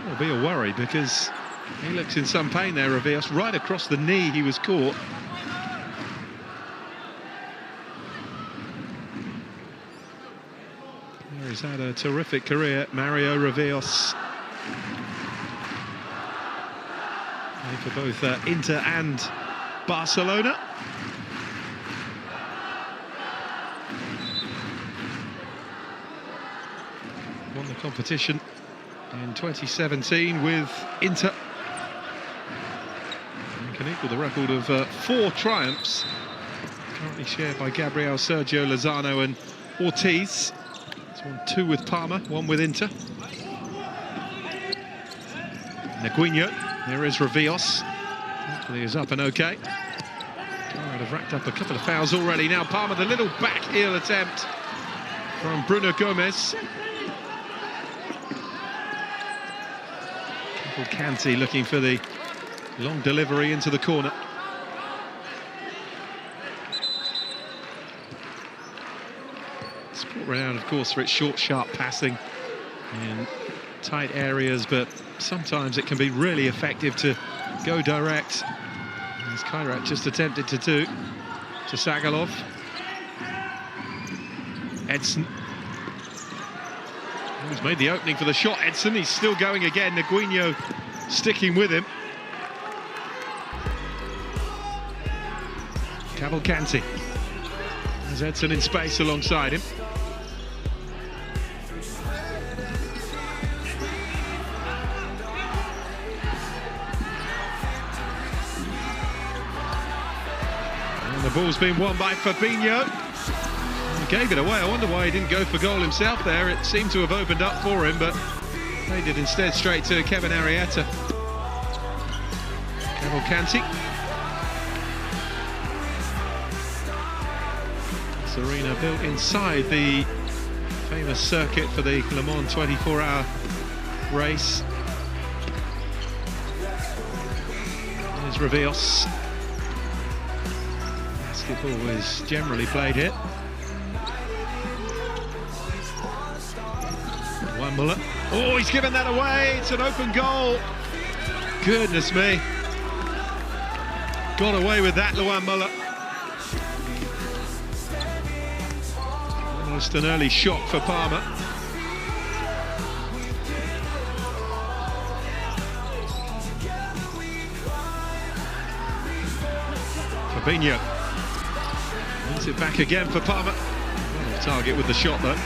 that will be a worry, because he looks in some pain there, Revios. Right across the knee he was caught. He's had a terrific career, Mario Revios. Played for both Inter and Barcelona. Won the competition in 2017 with Inter. And can equal the record of 4 triumphs, currently shared by Gabriel, Sergio Lozano and Ortiz. He's won 2 with Palma, 1 with Inter. Neguinho, here is Revios. Hopefully he's up and okay. Kairat have racked up a couple of fouls already. Now Palma, the little back heel attempt from Bruno Gomez. Canty looking for the long delivery into the corner. Sport renowned, of course, for its short, sharp passing in tight areas, but sometimes it can be really effective to go direct, as Kairat just attempted to do to Sagalov. Edson. He's made the opening for the shot, Edson. He's still going again. Neguinho sticking with him. Cavalcanti. There's Edson in space alongside him. And the ball's been won by Fabinho. Gave it away. I wonder why he didn't go for goal himself there. It seemed to have opened up for him, but played it instead straight to Kevin Arrieta. Cavalcanti. This arena built inside the famous circuit for the Le Mans 24-hour race. There's Revios. Basketball is generally played here. Muller. Oh, he's given that away. It's an open goal. Goodness me. Got away with that, Luan Muller. Almost an early shock for Palma. Fabinho. Wins it back again for Palma. Well off target with the shot, though.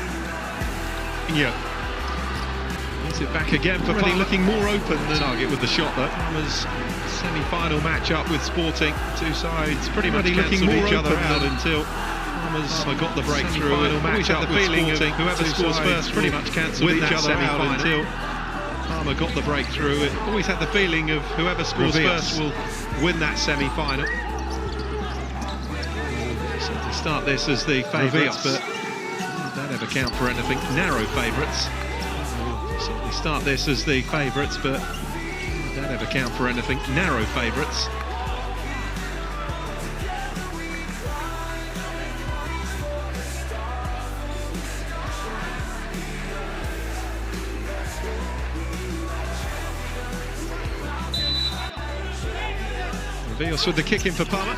Fabinho. It back again for Palma, looking more open than target with the shot, though. Palma's semi-final match-up with Sporting. 2 sides pretty much looking more each other out until Palma got the breakthrough. Final match-up with Sporting. Whoever scores first pretty much cancelled each other out until Palma got the breakthrough. It always had the feeling of whoever scores first will win that semi-final. So they start this as the favourites, but don't ever count for anything. Narrow favourites. Certainly start this as the favourites, but don't ever count for anything. Narrow favourites. Revios with the kick in for Palma.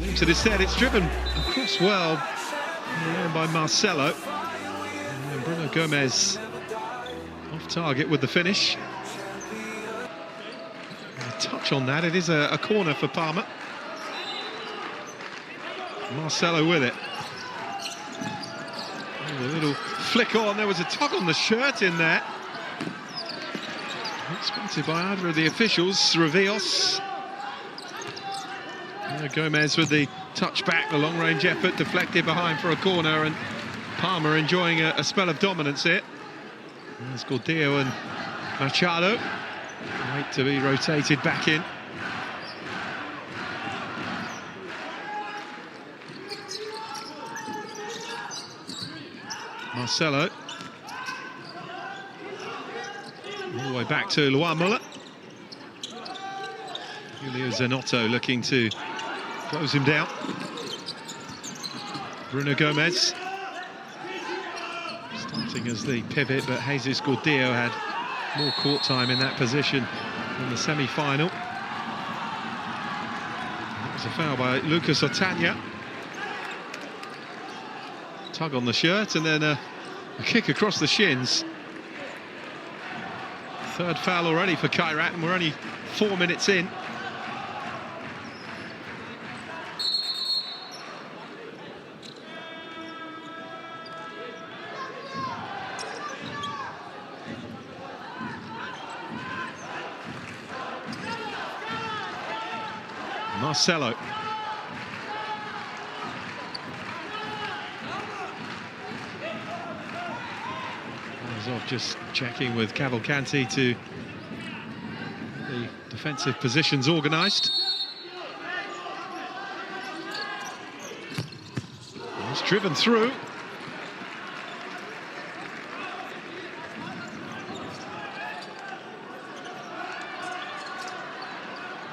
Leaves it instead. It's driven across well by Marcelo. And Bruno Gomez off target with the finish. And a touch on that. It is a corner for Palma. Marcelo with it. And a little flick on. There was a tug on the shirt in there. Not spotted by either of the officials. Revios. Gomez with the touch back, the long-range effort deflected behind for a corner, and Palma enjoying a spell of dominance here. There's Gordillo and Machado. Wait to be rotated back in. Marcelo. All the way back to Luan Muller. Julio Zanotto looking to close him down. Bruno Gomez starting as the pivot, but Jesus Gordillo had More court time in that position in the semi-final. That was a foul by Lucas Otania. Tug on the shirt and then a kick across the shins. Third foul already for Kairat, and we're only 4 minutes in. Marcelo. Off just checking with Cavalcanti to the defensive positions organised. It's driven through.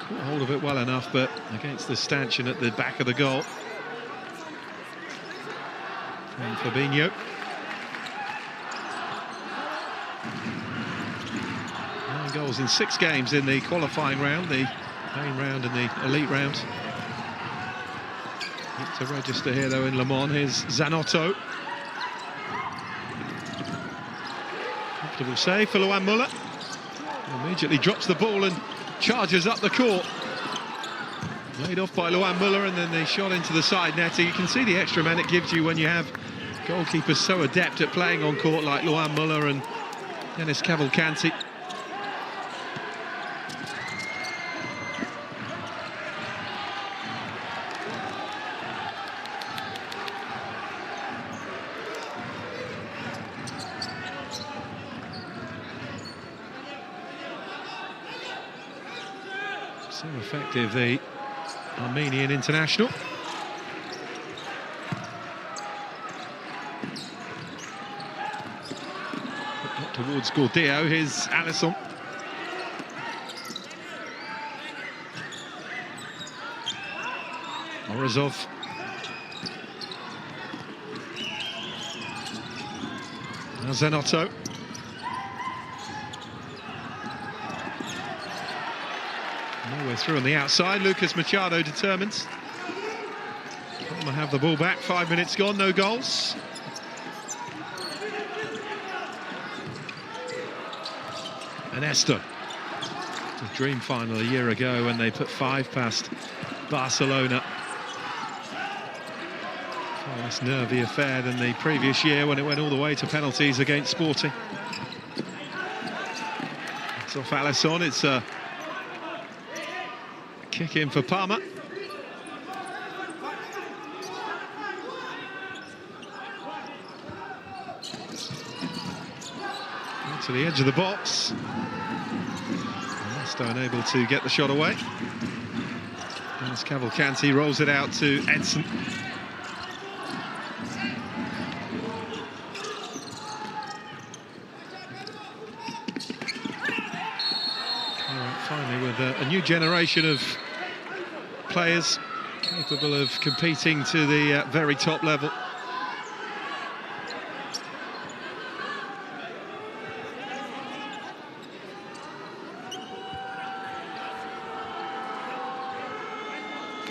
Caught hold of it well enough, but against the stanchion at the back of the goal. From Fabinho. 9 goals in 6 games in the qualifying round, the main round and the elite round. Yet to register here though in Le Mans. Here's Zanotto. Comfortable save for Luan Muller. Immediately drops the ball and charges up the court. Laid off by Luan Muller, and then the shot into the side net. You can see the extra man it gives you when you have goalkeepers so adept at playing on court like Luan Muller and Dennis Cavalcanti. So effective, the Armenian international. Up towards Gordillo, here's Alisson. Morozov. Now Zanotto. Nowhere through on the outside. Lucas Machado determines. Palma have the ball back. 5 minutes gone, no goals. And Esther. The dream final a year ago when they put 5 past Barcelona. Far less nervy affair than the previous year when it went all the way to penalties against Sporting. It's off Alisson. It's a kick in for Palma. To the edge of the box. Still unable to get the shot away. As Cavalcanti rolls it out to Edson. Finally with a new generation of players capable of competing to the very top level.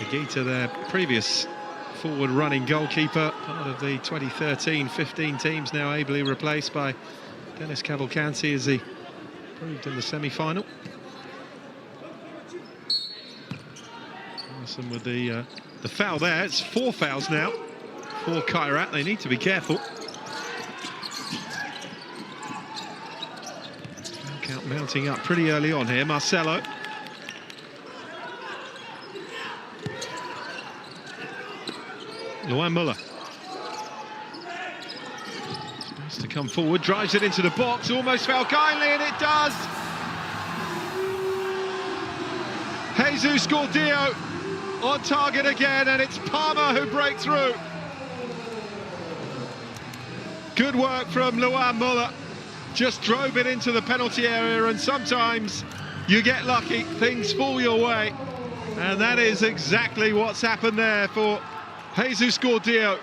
Gita, their previous forward-running goalkeeper, part of the 2013-15 teams, now ably replaced by Dennis Cavalcanti as he proved in the semi-final. Awesome with the foul there. It's 4 fouls now for Kairat. They need to be careful. Count mounting up pretty early on here. Marcelo. Luan Muller. Supposed to come forward, drives it into the box, almost fell kindly, and it does! Jesus Gordillo on target again, and it's Palma who break through. Good work from Luan Muller. Just drove it into the penalty area, and sometimes you get lucky, things fall your way. And that is exactly what's happened there for Jesus Gordillo,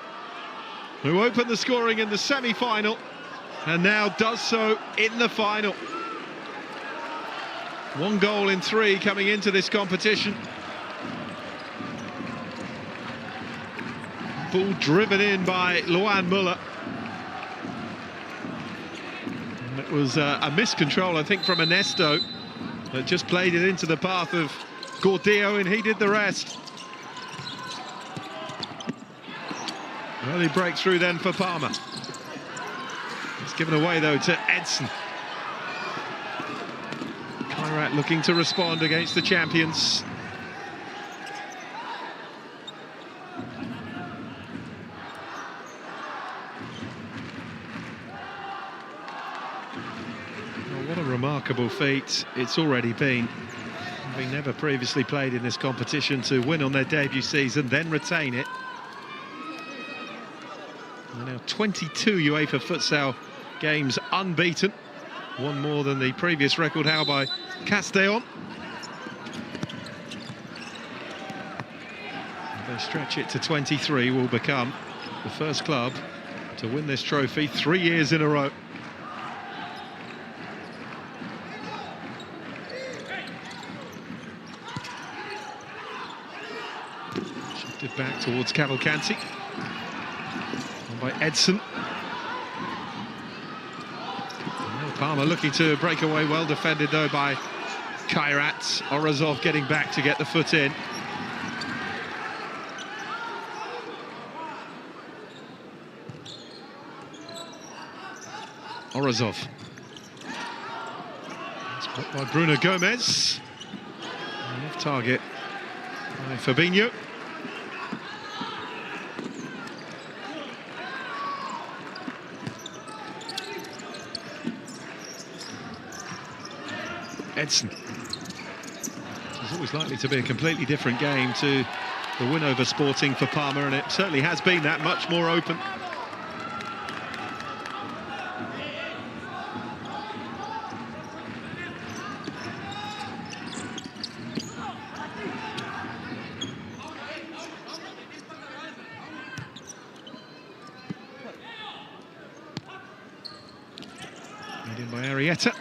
who opened the scoring in the semi-final and now does so in the final. 1 goal in 3 coming into this competition. Ball driven in by Luan Muller. It was a miscontrol, I think, from Ernesto that just played it into the path of Gordillo, and he did the rest. Early breakthrough then for Palma. It's given away though to Edson. Kairat looking to respond against the champions. Oh, what a remarkable feat it's already been. Having never previously played in this competition, to win on their debut season, then retain it. They're now 22 UEFA Futsal games unbeaten, one more than the previous record held by Castellón. They stretch it to 23, will become the first club to win this trophy 3 years in a row. Shifted back towards Cavalcanti. By Edson. Palma looking to break away, well defended though by Kairat. Orazov getting back to get the foot in. Orazov. It's put by Bruno Gomez. And off target by Fabinho. Edson. It's always likely to be a completely different game to the win over Sporting for Palma, and it certainly has been that, much more open. Made in by Arietta.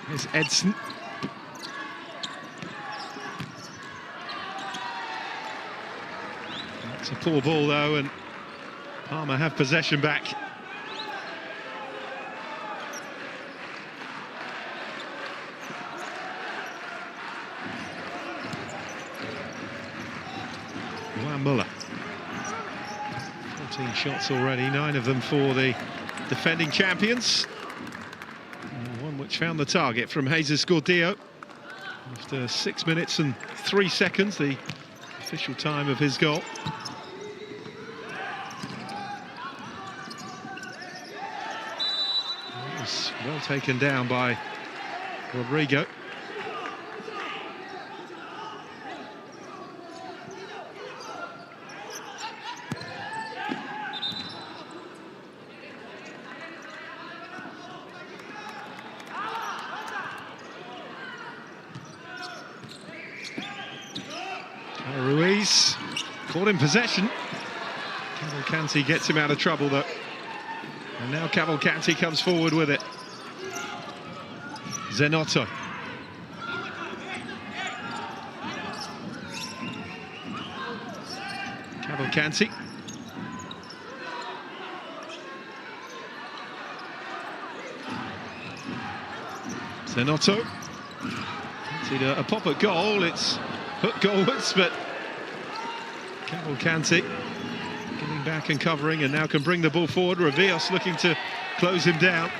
Here's Edson. It's a poor ball though, and Palma have possession back. Luan Muller. 14 shots already, 9 of them for the defending champions. Which found the target from Jesus Gordillo after 6 minutes and 3 seconds, the official time of his goal. It was well taken down by Rodrigo. Ruiz caught in possession. Cavalcanti gets him out of trouble though. And now Cavalcanti comes forward with it. Zenotto. Cavalcanti. Zenotto. Fancied a pop at goal. It's hook goalwards, but Cavalcanti getting back and covering, and now can bring the ball forward. Revios looking to close him down.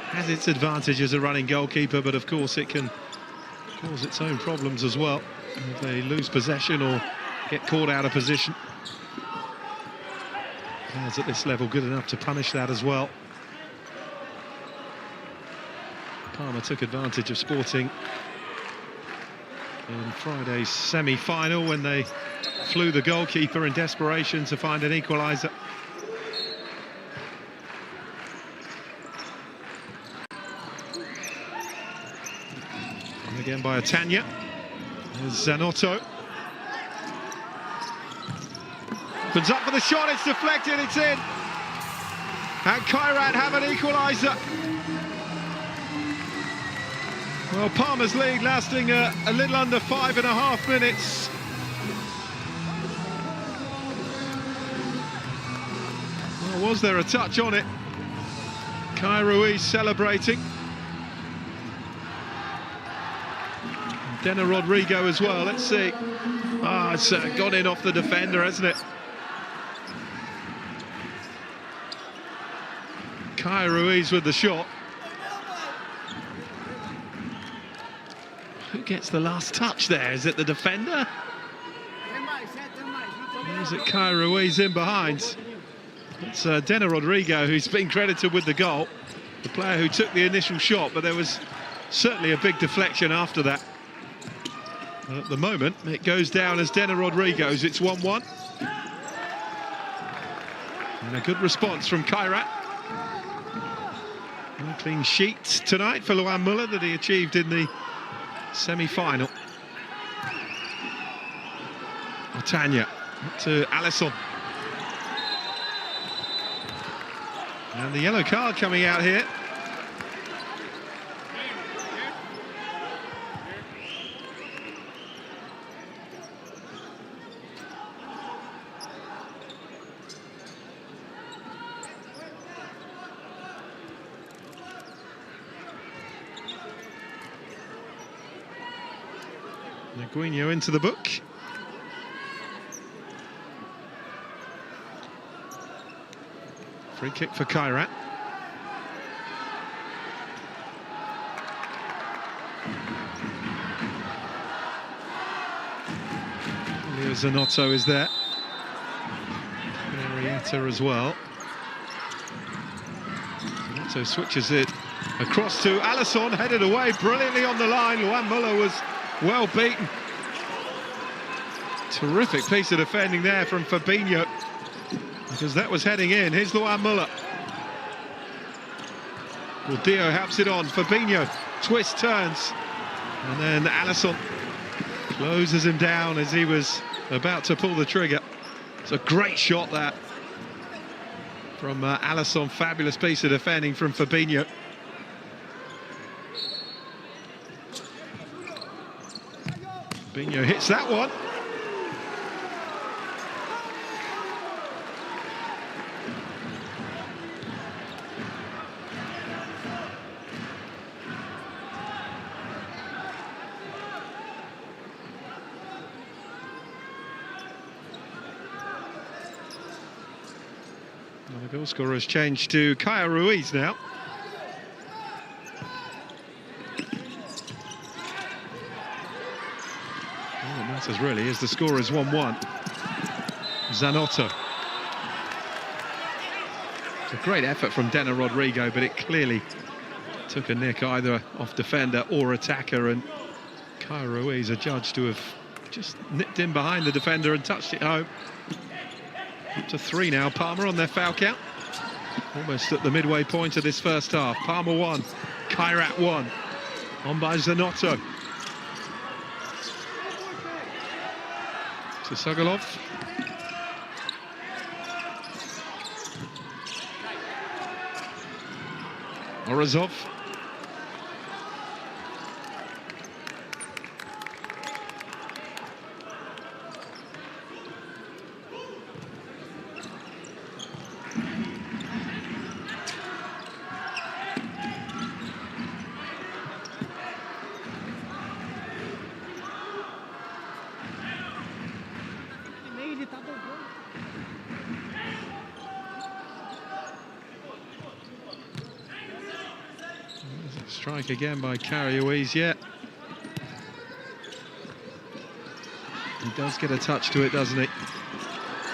Has its advantage as a running goalkeeper, but of course it can cause its own problems as well if they lose possession or get caught out of position. Players at this level good enough to punish that as well. Palma took advantage of Sporting in Friday's semi-final when they flew the goalkeeper in desperation to find an equaliser. And again by Atanya. There's Zanotto. Opens up for the shot, it's deflected, it's in. And Kairat have an equaliser. Well, Palma's lead lasting a little under 5.5 minutes. Well, was there a touch on it? Kai Ruiz celebrating. Dena Rodrigo as well, let's see. It's gone in off the defender, hasn't it? Kai Ruiz with the shot. Who gets the last touch there? Is it the defender? Or is it Kai Ruiz in behind? It's Dena Rodrigo who's been credited with the goal. The player who took the initial shot, but there was certainly a big deflection after that. At the moment, it goes down as Dena Rodrigo's. It's 1-1. And a good response from Kairat. A clean sheet tonight for Luan Muller that he achieved in the semi-final. Tanya to Alisson. And the yellow card coming out here. Naguinho into the book. Free kick for Kairat. Leo Zanotto is there. Marietta as well. Zanotto switches it across to Alisson, headed away brilliantly on the line. Luan Muller was well beaten. Terrific piece of defending there from Fabinho, because that was heading in. Here's Luan Muller. Dio helps it on. Fabinho twists, turns, and then Alisson closes him down as he was about to pull the trigger. It's a great shot that from Alisson. Fabulous piece of defending from Fabinho. Fabinho hits that one. Well, the goal scorer has changed to Kai Ruiz now. Matters really is the score is 1-1. Zanotto. It's a great effort from Dena Rodrigo, but it clearly took a nick either off defender or attacker, and Kai Ruiz, a judge to have just nipped in behind the defender and touched it home. Up to 3 now, Palma on their foul count. Almost at the midway point of this first half. Palma 1, Kairat 1. On by Zanotto. To Sokolov. Orazov. Strike again by Kai Ruiz, yeah. He does get a touch to it, doesn't he?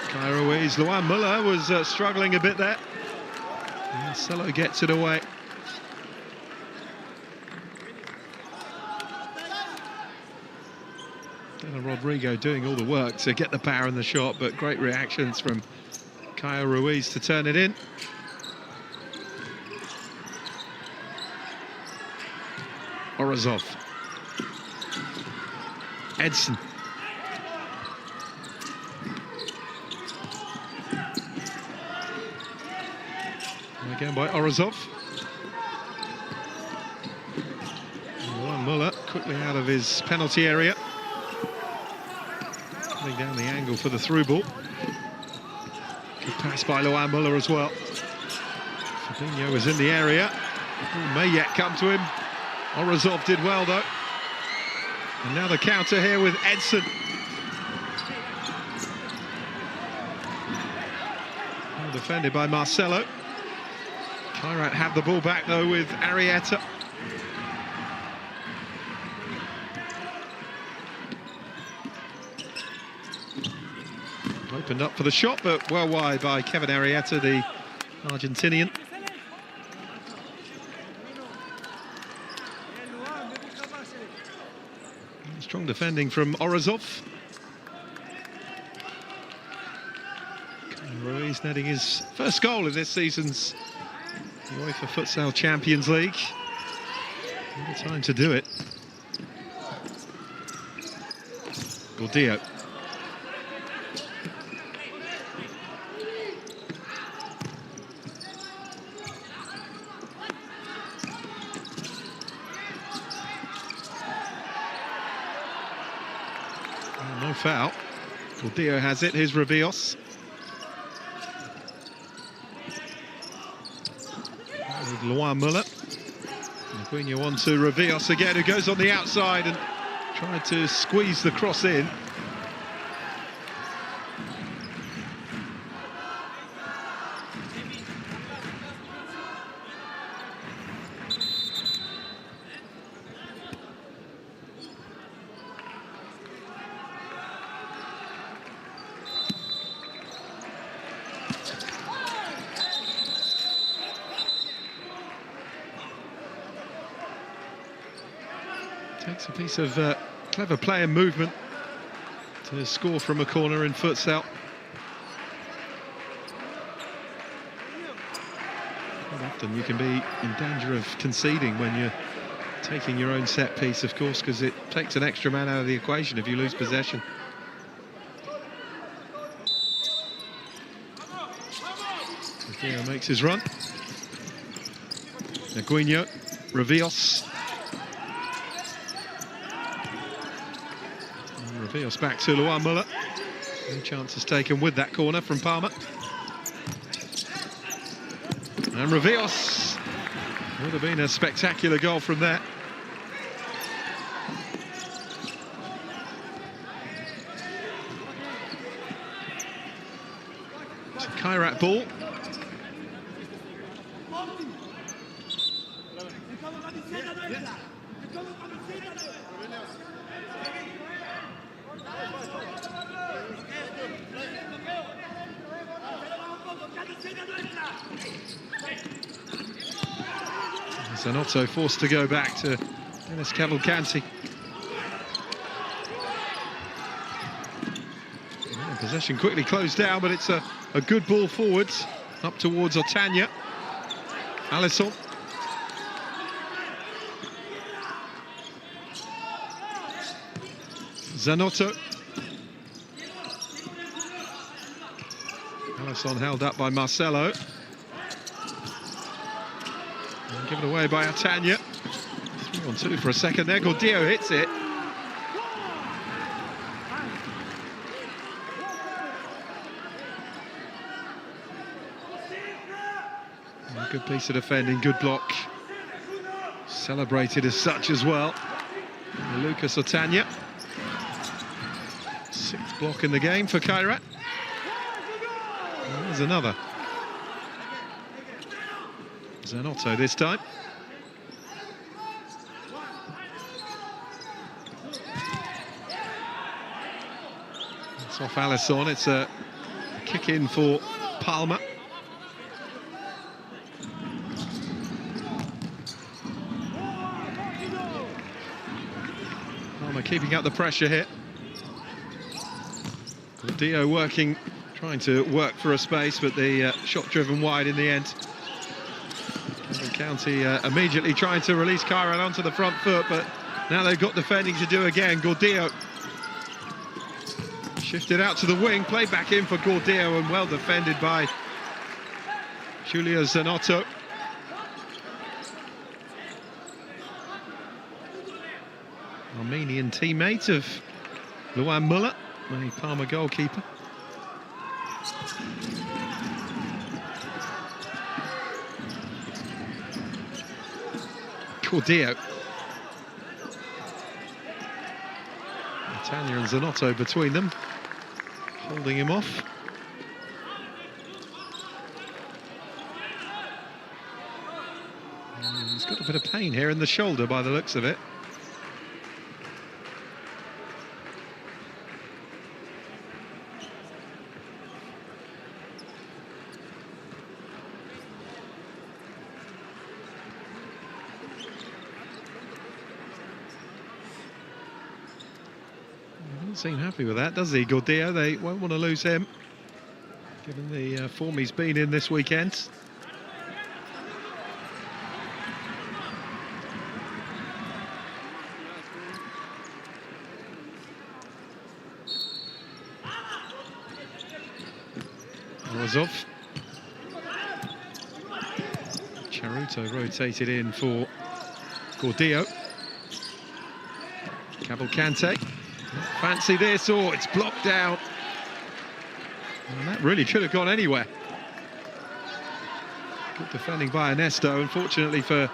Kai Ruiz. Luan Muller was struggling a bit there. Marcelo gets it away. Dena Rodrigo doing all the work to get the power in the shot, but great reactions from Kai Ruiz to turn it in. Orazov. Edson. And again by Orazov. Luan Muller quickly out of his penalty area. Coming down the angle for the through ball. Good pass by Loan Muller as well. Fabinho was in the area. May yet come to him. Orazov did well though. And now the counter here with Edson. Well defended by Marcelo. Kairat have the ball back though with Arrieta. Opened up for the shot, but well wide by Kevin Arrieta, the Argentinian. Strong defending from Orazov. Ruiz netting his first goal in this season's UEFA FUTSAL Champions League. What a time to do it. Gordillo. No foul. Gordillo has it. Here's Rivios. With Loan Muller. Naguinho on to Rivios again, who goes on the outside and tried to squeeze the cross in. Takes a piece of clever play and movement to score from a corner in futsal. Quite often you can be in danger of conceding when you're taking your own set piece, of course, because it takes an extra man out of the equation if you lose possession. Gordillo makes his run. Naguinho, Rivios. Rivios back to Loan Muller. No chances taken with that corner from Palma. And Rivios. Would have been a spectacular goal from there. It's a Kairat ball. Zanotto forced to go back to Dennis Cavalcanti. Yeah, possession quickly closed down, but it's a good ball forwards, up towards Otania. Alisson. Zanotto. Alisson held up by Marcelo. Given away by Otania. 3-on-2 for a second there. Gordillo hits it. A good piece of defending, good block. Celebrated as such as well. Lucas Otania. 6th block in the game for Kairat. And there's another. Zanotto this time. It's off Alisson. It's a kick in for Palma. Palma keeping up the pressure here. Gordillo working, trying to work for a space, but the shot driven wide in the end. County immediately trying to release Kairat onto the front foot, but now they've got defending to do again. Gordillo shifted out to the wing, played back in for Gordillo, and well defended by Julio Zanotto. Armenian teammate of Luan Muller, the Palma goalkeeper. Cordillo. Tanya and Zanotto between them, holding him off. He's got a bit of pain here in the shoulder by the looks of it. Doesn't seem happy with that, does he, Gordillo? They won't want to lose him, given the form he's been in this weekend. Orazov. Charuto rotated in for Gordillo. Cavalcante. Fancy this, or it's blocked out. And that really could have gone anywhere. Good defending by Ernesto. Unfortunately for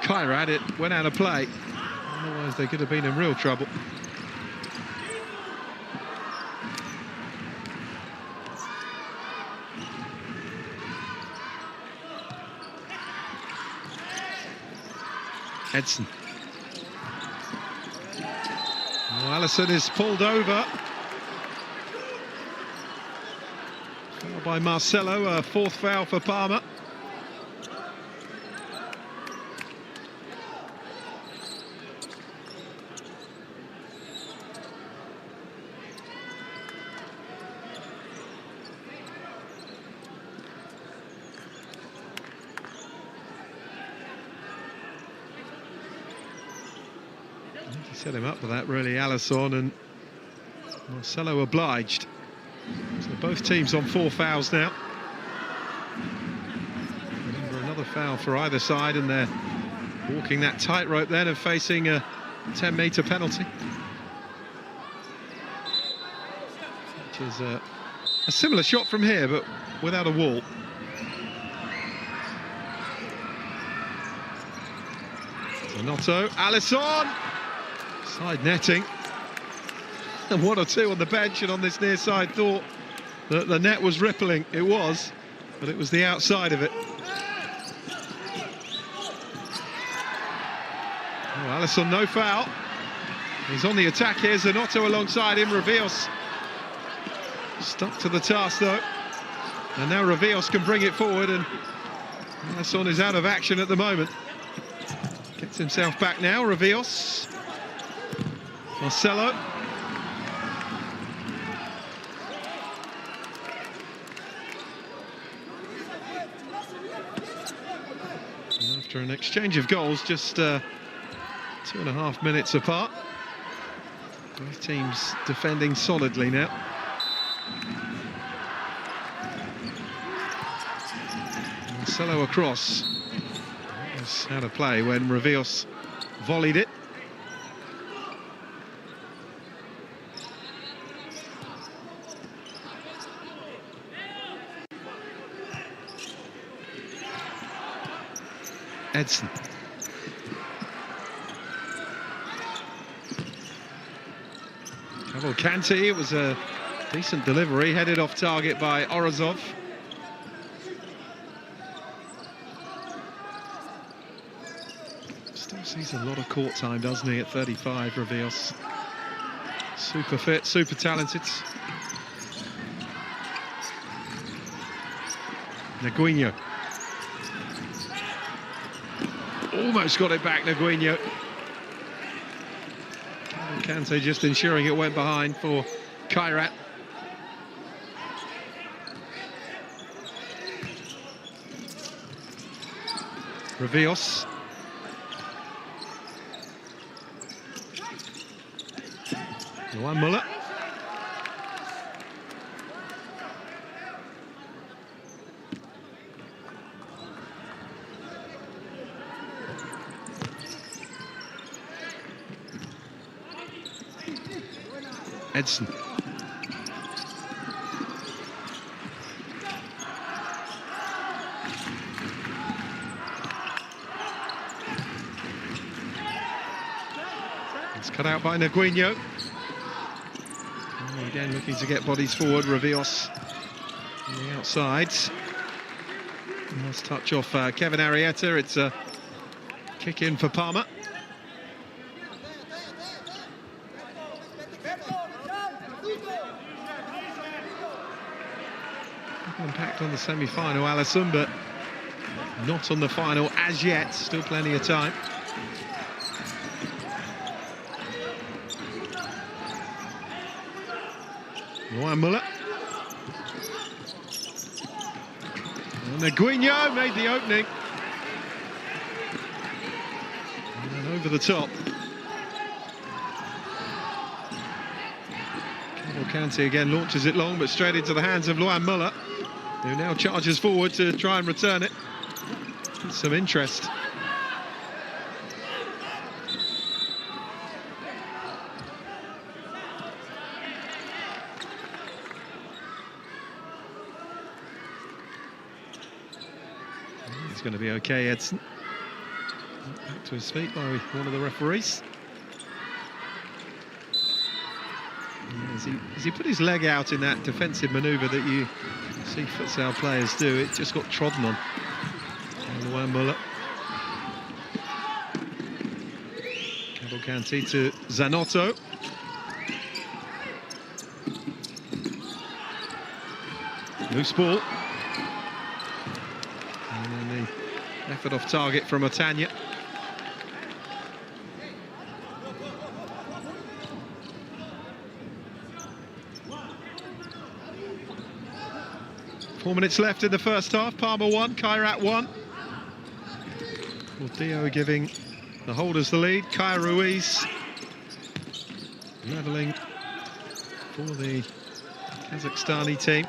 Kairat, it went out of play. Otherwise, they could have been in real trouble. Edson. Oh, Allison is pulled over. Foul by Marcelo, a fourth foul for Palma. Set him up for that, really, Alisson, and Marcelo obliged. So both teams on 4 fouls now. Remember, another foul for either side, and they're walking that tightrope then of facing a 10-metre penalty. Which is a similar shot from here, but without a wall. Zanotto, Alisson! Side netting, and 1 or 2 on the bench, and on this near side thought that the net was rippling. It was, but it was the outside of it. Oh, Alisson, no foul. He's on the attack here. Zanotto alongside him. Rivios stuck to the task though, and now Rivios can bring it forward, and Alisson is out of action at the moment. Gets himself back now. Rivios. Marcelo. And after an exchange of goals, just 2.5 minutes apart. Both teams defending solidly now. Marcelo across. That was out of play when Rivios volleyed it. Edson. Cavalcante, it was a decent delivery, headed off target by Orazov. Still sees a lot of court time, doesn't he, at 35, Rivios. Super fit, super talented. Naguinho. Almost got it back, Naguinho. Kante just ensuring it went behind for Kairat. Rivios. Luan Muller. Edson. It's cut out by Naguinho. Again, looking to get bodies forward. Ravios on the outside. Nice touch off Kevin Arrieta. It's a kick in for Palma. Impact on the semi-final, Alisson, but not on the final as yet. Still plenty of time. Ryan Muller. And Naguinho made the opening. And over the top. Kante again launches it long, but straight into the hands of Luan Muller, who now charges forward to try and return it. Some interest. He's going to be okay, Edson. Back to his feet by one of the referees. As he put his leg out in that defensive manoeuvre that you see futsal players do, it just got trodden on. Luan Muller. Cavalcanti to Zanotto. Loose ball. And then the effort off target from Otanya. Four minutes left in the first half. Palma 1, Kairat 1. Dio giving the holders the lead. Kaya Ruiz levelling for the Kazakhstani team.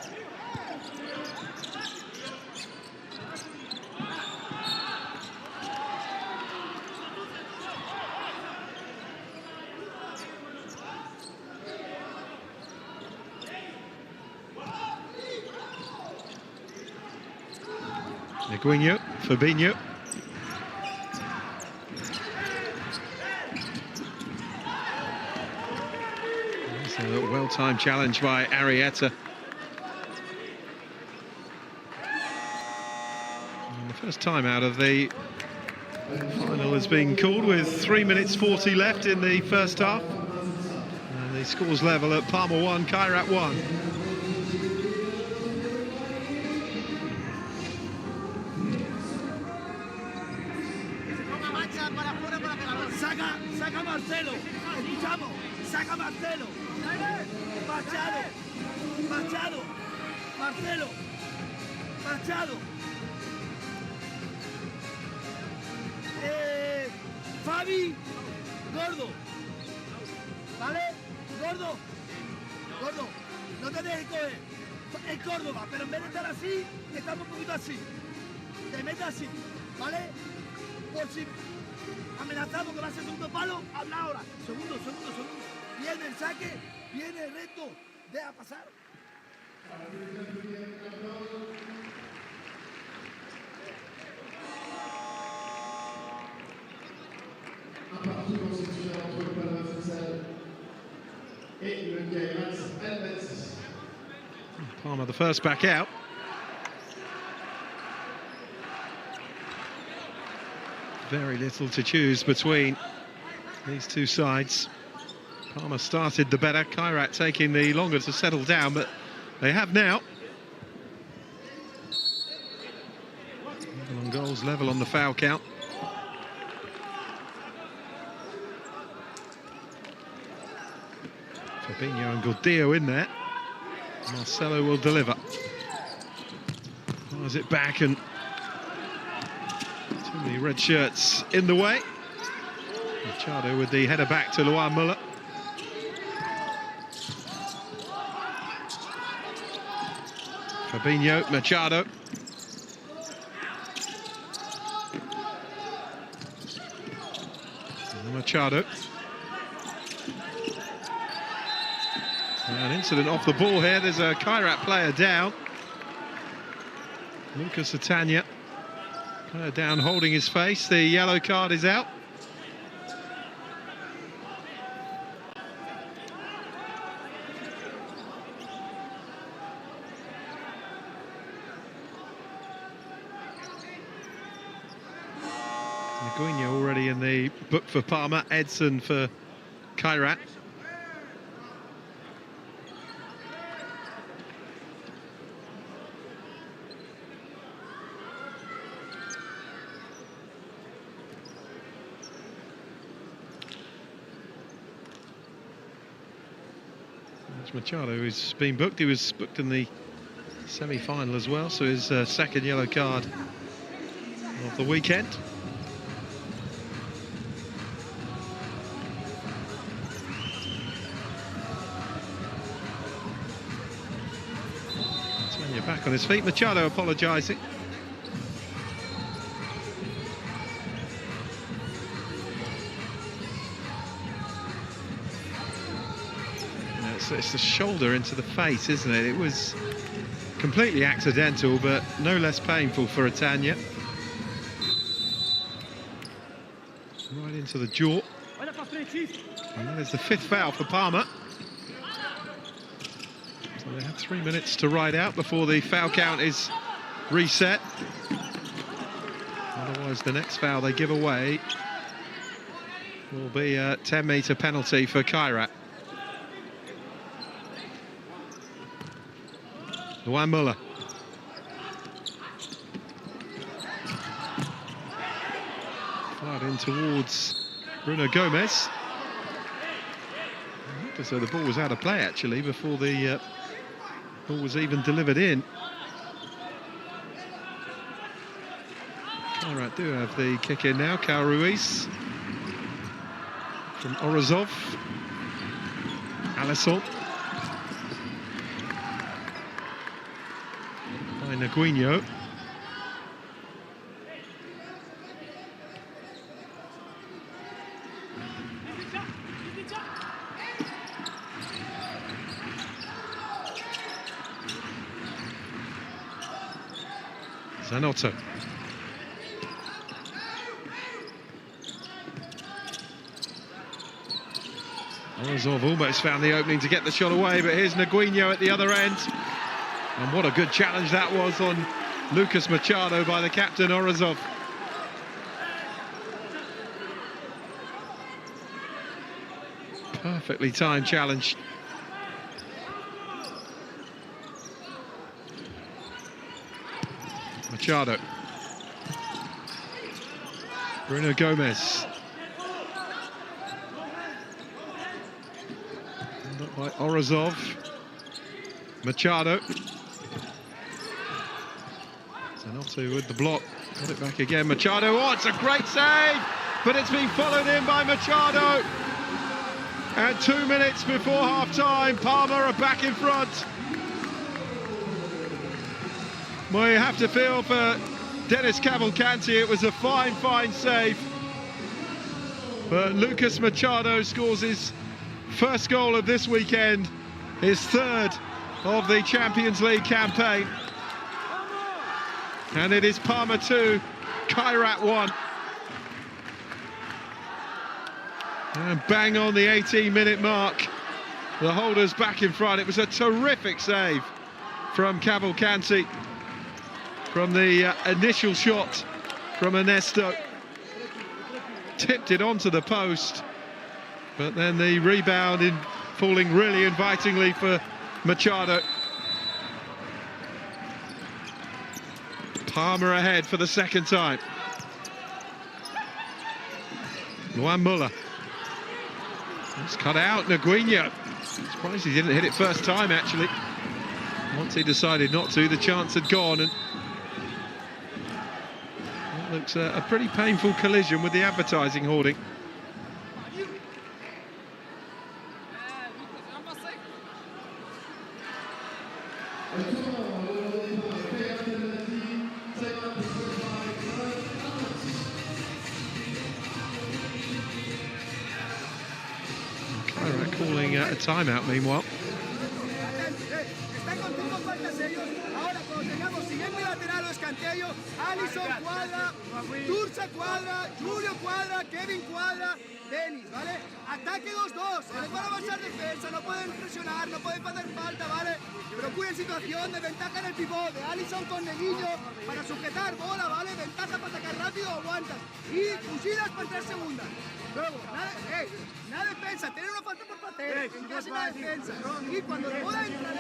Naguinho, Fabinho. It's a well-timed challenge by Arrieta. And the first time out of the final has been called with 3 minutes 40 left in the first half. And the scores level at Palma 1, Kairat 1. Saca Marcelo, escuchamos, saca Marcelo, Machado, Marcelo, Fabi, Gordo, ¿vale? Gordo, no te dejes coger, es Córdoba, pero en vez de estar así, estamos un poquito así, te metes así, ¿vale? Por si amenazado que va a ser segundo palo, habla ahora. Segundo. Viene el saque, viene el reto, deja pasar. Palma the first back out. Very little to choose between these two sides. Palma started the better, Kairat taking the longer to settle down, but they have now. Level on goals, level on the foul count. Fabinho and Gordillo in there. Marcelo will deliver. Fires it back and too many red shirts in the way. Machado with the header back to Luan Muller. Fabinho, Machado. An incident off the ball here. There's a Kairat player down. Lucas Atanya. Player down holding his face. The yellow card is out. Nguyen already in the book for Palma. Edson for Kairat. Machado has been booked. He was booked in the semi-final as well, so his second yellow card of the weekend. Tanya back on his feet. Machado apologising. It's the shoulder into the face, isn't it? It was completely accidental, but no less painful for Atanya. Right into the jaw. And that is the 5th foul for Palma. So they have 3 minutes to ride out before the foul count is reset. Otherwise, the next foul they give away will be a 10-metre penalty for Kairat. Juan Muller. Fired in towards Bruno Gomez. So the ball was out of play actually before the ball was even delivered in. Kairat do have the kick in now. Cal Ruiz from Orazov. Alisson. Nguyen. Zanotto. Orazov almost found the opening to get the shot away, but here's Nguyen at the other end. And what a good challenge that was on Lucas Machado by the captain, Orazov. Perfectly timed challenge. Machado. Bruno Gomez. Up by Orazov. Machado. Zanotto with the block. Got it back again. Machado. Oh, it's a great save! But it's been followed in by Machado. And 2 minutes before half-time, Palma are back in front. Well, you have to feel for Dennis Cavalcanti. It was a fine, fine save. But Lucas Machado scores his first goal of this weekend, his third of the Champions League campaign. And it is Palma 2, Kairat 1. And bang on the 18-minute mark, the holders back in front. It was a terrific save from Cavalcanti from the initial shot from Ernesto. Tipped it onto the post, but then the rebound in falling really invitingly for Machado. Palma ahead for the second time. Juan Muller. It's cut out, Nguyen. Surprised he didn't hit it first time, actually. Once he decided not to, the chance had gone. And it looks a pretty painful collision with the advertising hoarding. Calling a timeout meanwhile. Cayo, Alison cuadra, Dursa cuadra, Julio cuadra, Kevin cuadra, Denis, ¿vale? Ataque 2-2, se les van a avanzar defensa, no pueden presionar, no pueden hacer falta, ¿vale? Pero cuiden situación de ventaja en el pivot, de Alison con Neguillo para sujetar bola, ¿vale? Ventaja para atacar rápido, aguantas. Y fusilas para entrar segunda. Luego, nada de defensa, tener una falta por placer, casi nada de defensa. Y cuando la bola entra,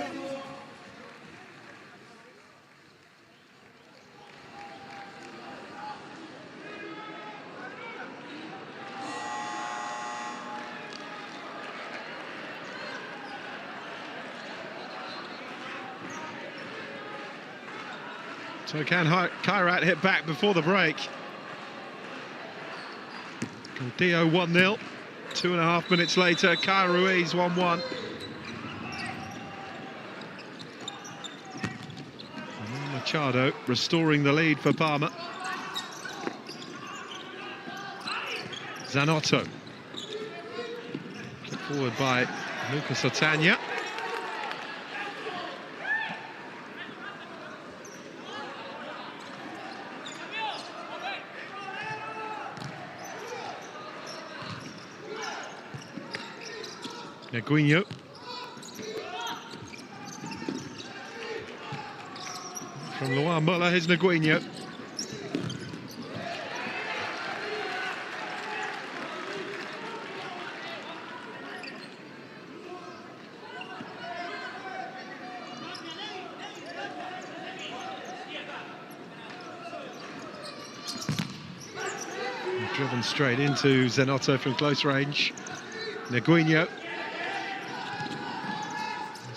So can Kairat hit back before the break? Dio 1-0. 2.5 minutes later, Kyle Ruiz 1-1. Machado restoring the lead for Palma. Zanotto. Kicked forward by Lucas Otania. Neguinho. From Luan Muller, here's Neguinho. Driven straight into Zanotto from close range. Neguinho.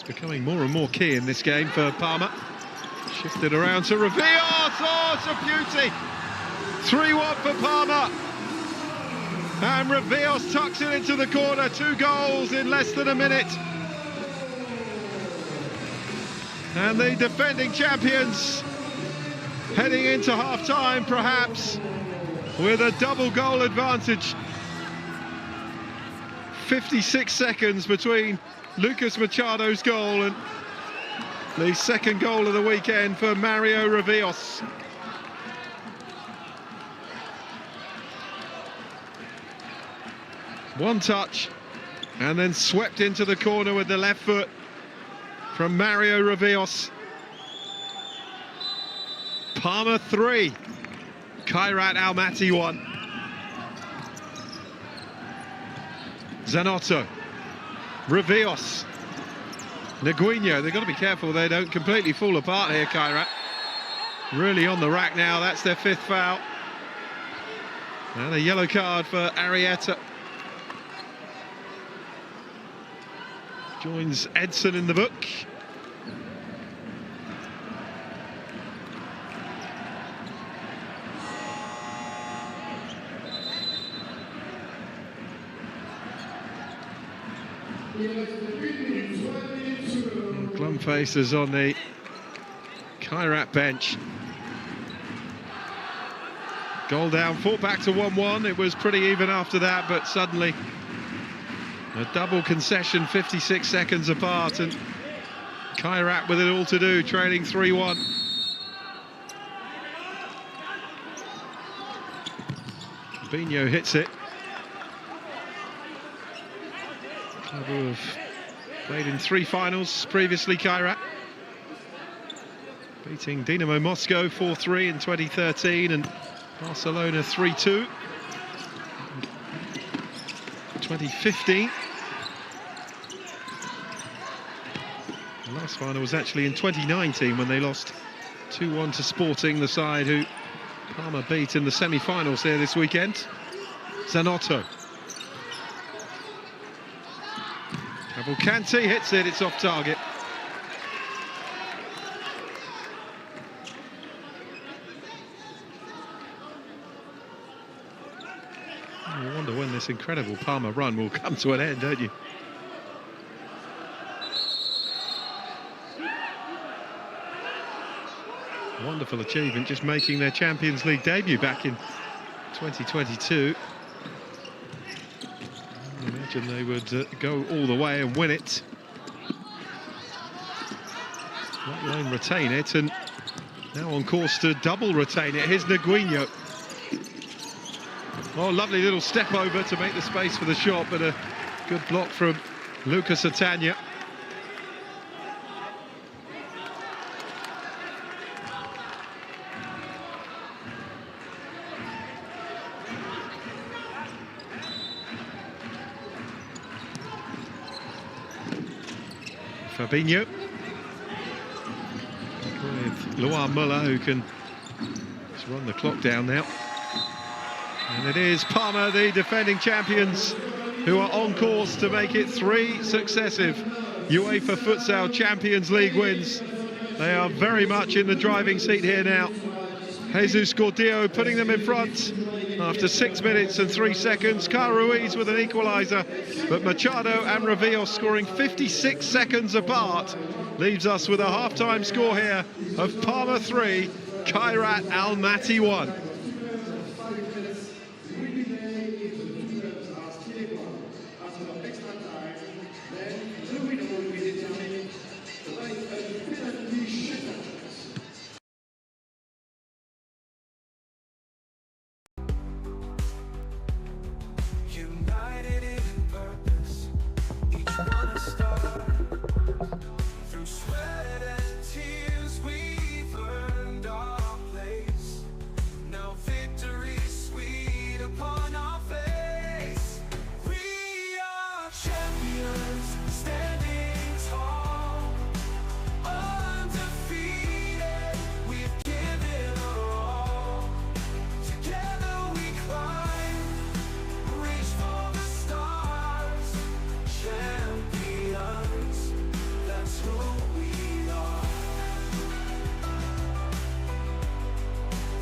Becoming more and more key in this game for Palma. Shifted around to Rivios. Oh, it's a beauty. 3-1 for Palma. And Rivios tucks it into the corner. 2 goals in less than a minute. And the defending champions heading into half-time, perhaps, with a double goal advantage. 56 seconds between Lucas Machado's goal and the second goal of the weekend for Mario Rivios. One touch and then swept into the corner with the left foot from Mario Rivios. Palma 3, Kairat Almaty 1. Zanotto. Rivios, Neguinho, they've got to be careful they don't completely fall apart here, Kairat. Really on the rack now, that's their 5th foul. And a yellow card for Arietta. Joins Edson in the book. Glum faces on the Kairat bench. Goal down, fought back to 1-1. It was pretty even after that, but suddenly a double concession, 56 seconds apart, and Kairat with it all to do, trailing 3-1. Binho hits it. Club who have played in 3 finals previously, Kairat. Beating Dinamo Moscow 4-3 in 2013 and Barcelona 3-2 in 2015. The last final was actually in 2019 when they lost 2-1 to Sporting, the side who Palma beat in the semi-finals here this weekend. Zanotto. Cavalcanti hits it, it's off target. You wonder when this incredible Palma run will come to an end, don't you? Wonderful achievement, just making their Champions League debut back in 2022. I imagine they would go all the way and win it, let alone retain it, and Now on course to double retain it. Here's Nguinho. Oh, lovely little step over to make the space for the shot, but a good block from Lucas Atanya. Fabinho with Luan Muller, who can just run the clock down now. And it is Palma, the defending champions, who are on course to make it 3 successive UEFA Futsal Champions League wins. They are very much in the driving seat here now. Jesus Gordillo putting them in front after 6 minutes and 3 seconds. Carl Ruiz with an equaliser, but Machado and Revillos scoring 56 seconds apart leaves us with a half-time score here of Palma 3, Kairat Almaty 1. United in purpose, each one a star. Through sweat and tears we've earned our place. Now victory's sweet upon our face. We are champions, standing tall, undefeated, we've given our all. Together we climb, reach for the stars, champions, that's who we are.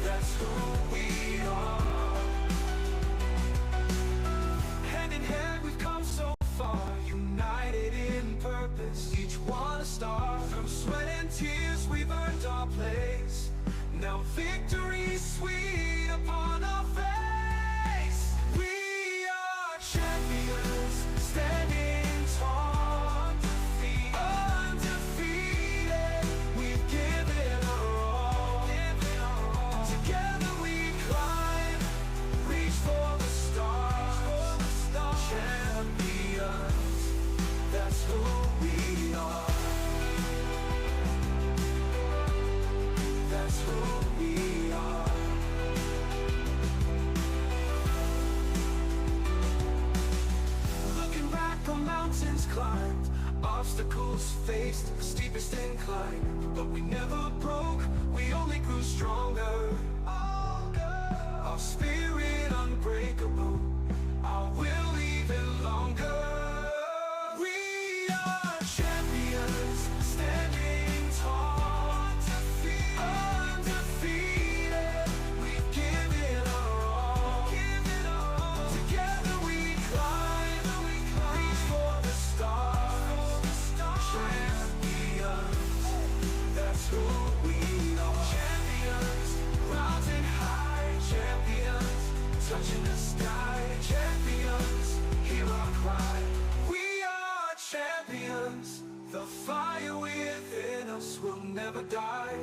That's who we are. Hand in hand we've come so far, united in purpose, each one a star. From sweat and tears we've earned our place. Now victory's sweet upon our face. We are champions, standing tall, undefeated, we've given our all. Together we climb, reach for the stars, champions, that's who we are. That's who we are. Looking back on mountains climbed, obstacles faced, steepest incline, but we never broke, we only grew stronger. Our spirit unbreakable, our will even longer. We are champions, standing tall, undefeated, we've given our all. Together we climb, reach for the stars, champions, that's who we are. Champions, rising high, champions, touching the sky, champions, hear our cry. We are champions, the fire within us will never die.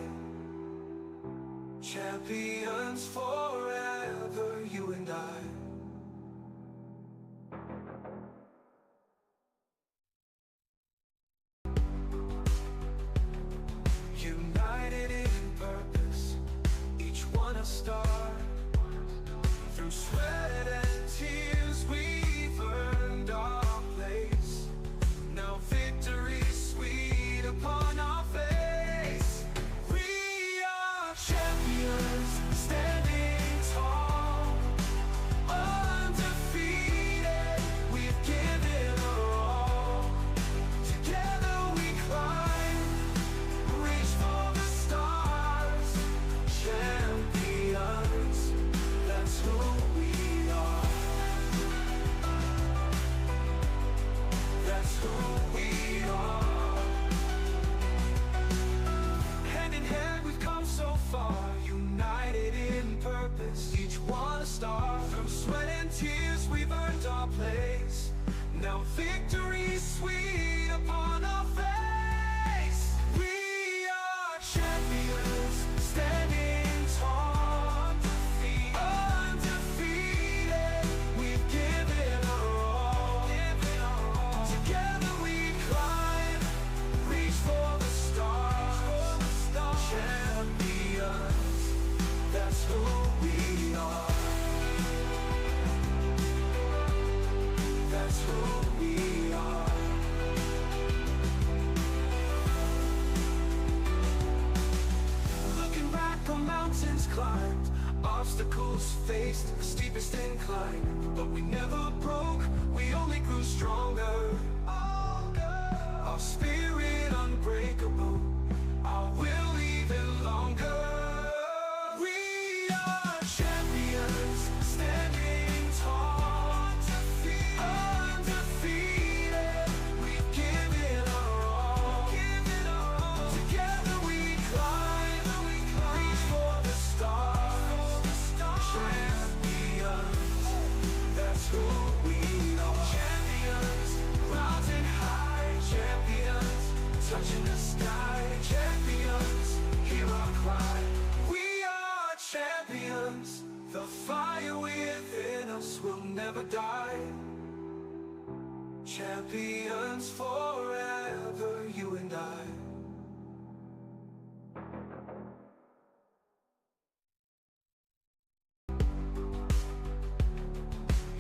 Champions forever, you and I. United in purpose, each one a star. Through sweat and tears we've earned our place. Now victory's sweet upon our face. We are champions, standing tall, undefeated, we've given our all. Together we climb, reach for the stars, champions, that's who we are. That's who we are. Hand in hand we've come so far, united in purpose, each one a star. From sweat and tears we've earned our place. Now victory's sweet upon our face. We are champions, That's who we are. That's who we are. Looking back on mountains climbed, obstacles faced, the steepest incline, but we never broke, we only grew stronger. Our spirit unbreakable, our will even longer. We are champions, standing tall, undefeated. We've given our all. Together we climb, reach for the stars. Champions, that's who we are. Champions, mountain high. Champions, touching the sky. Champions, hear our cry. We are champions. The fire within us will never die. Champions forever, you and I.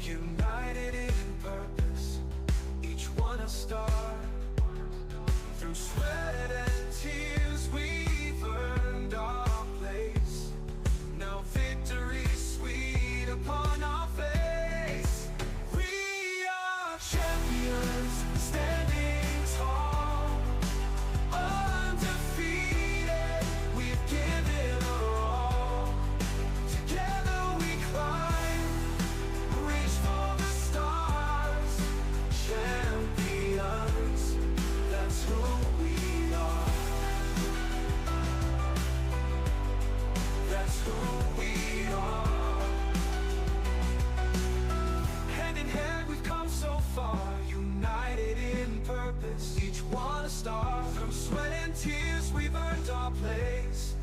United in purpose, each one a star. Through sweat and tears we've earned our place. Now victory's sweet upon our face. We are champions, standing tall, undefeated. We've given our all. Together we climb, reach for the stars. Champions, that's who we are. That's who we are. Hand in hand we've come so far, united in purpose, each one a star. From sweat and tears we've earned our place.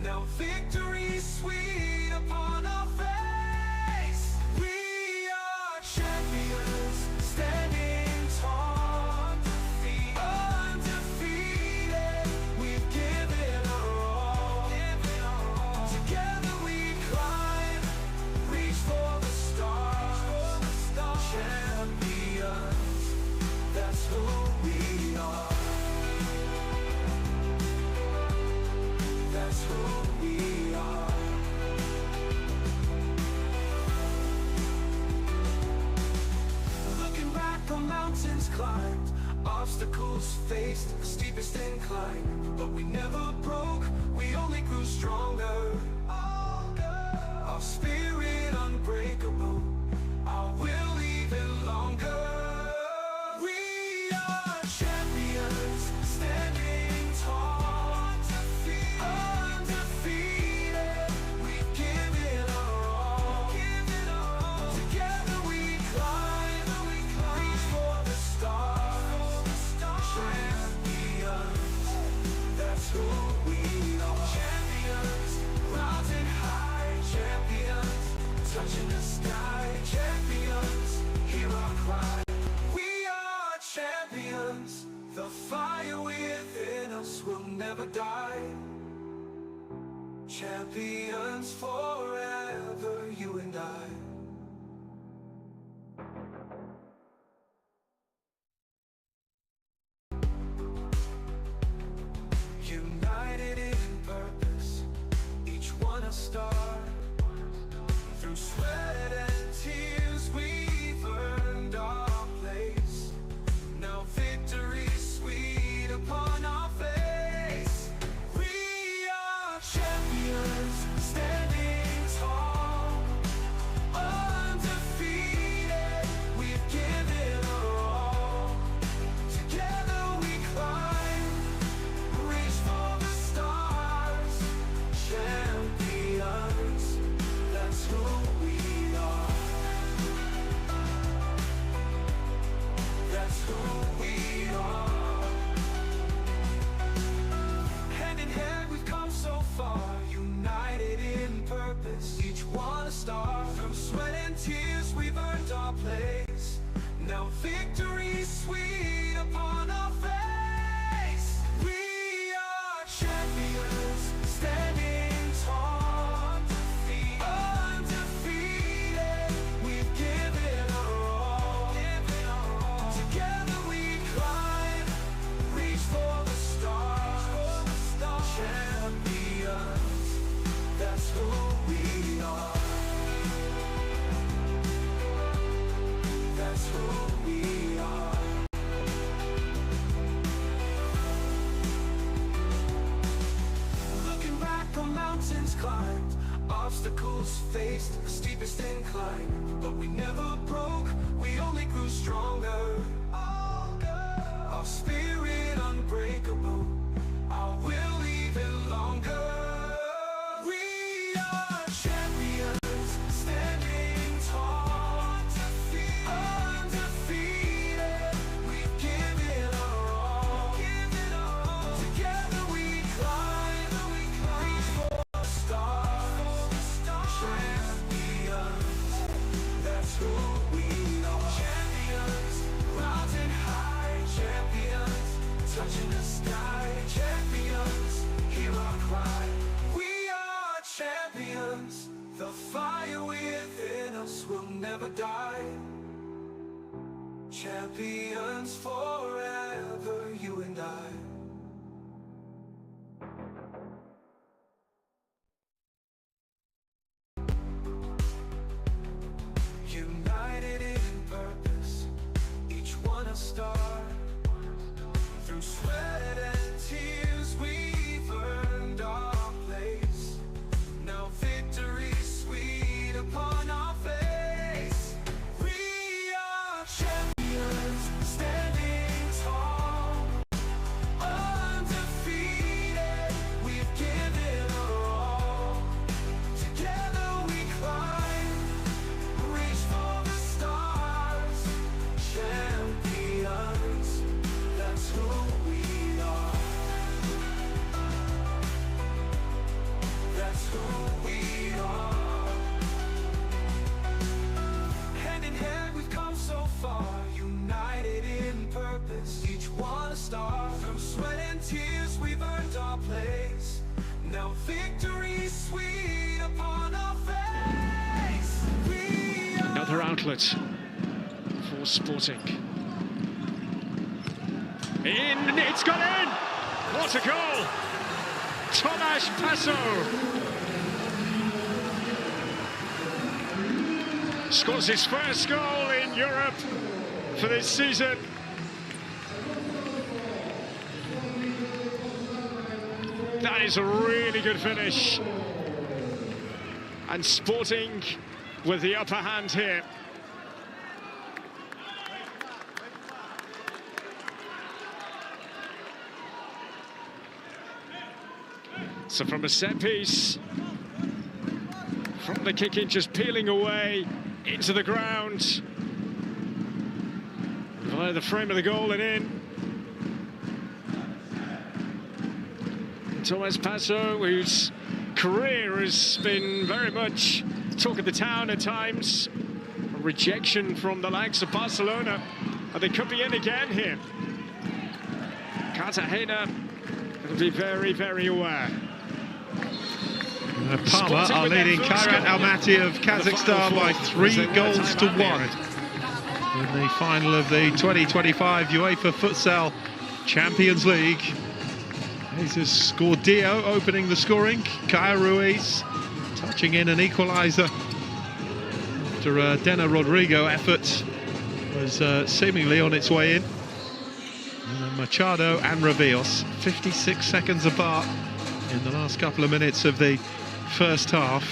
Now victory's sweet upon our face. We are champions, standing tall, undefeated. We've given our all. Together we climb, reach for the stars. Champions, that's who we are. That's who we are. Looking back on mountains climbed, obstacles faced, the steepest incline, but we never broke, we only grew stronger. Our spirit unbreakable, our will even longer. We are champions, standing tall, undefeated. We've given our all. Together we climb, reach for the stars. Champions, that's who we are. Champions, mountain high. Champions, touching the sky. Champions, hear our cry. We are champions. The fire within us will never die. Champions forever, you and I. United in purpose, each one a star. Through sweat and tears we've earned our place. Now victory's sweet upon our face. We are champions, standing tall, undefeated. We've given our all. Together we climb, reach for the stars. Champions, that's who we are. That's who we are. Hand in hand we've come so far, united in mountains climbed, obstacles faced, the steepest incline. But we never broke, we only grew stronger. Our spirit unbreakable, our will even longer. We are champions, standing tall, undefeated. We've given our all. Together we climb, reach for the stars. Champions, that's who we are. Champions, mountain high. Champions, touching the sky. Champions, hear our cry. We are champions. The fire within us will never die. Champions forever, you and I. United in purpose, each one a star. Through sweat and tears we've earned our place. Now victory's sweet upon our face. We are champions, standing tall, undefeated. We've given our all. Together we climb, reach for the stars. Champions, that's who we are. That's who we are. Hand in hand we've come so far, united in purpose, each one a star. From sweat and tears we've earned our place. Now victory's sweet upon our face. We are Another outlet for Sporting. It's gone in! What a goal! Tomasz Passo scores his first goal in Europe for this season. That is a really good finish. And Sporting with the upper hand here. So from a set piece, from the kick-in, just peeling away into the ground, via the frame of the goal and in. Tomasz Passo, whose career has been very much talk of the town at times, a rejection from the likes of Barcelona, and they could be in again here. Cartagena will be very, very aware. Palma are leading Kairat Almaty of Kazakhstan by 3 goals to 1 in the final of the 2025 UEFA FUTSAL Champions League. Jesus Scordillo opening the scoring. Kaya Ruiz touching in an equaliser after a Dena Rodrigo effort was seemingly on its way in. And then Machado and Ravios 56 seconds apart in the last couple of minutes of the first half,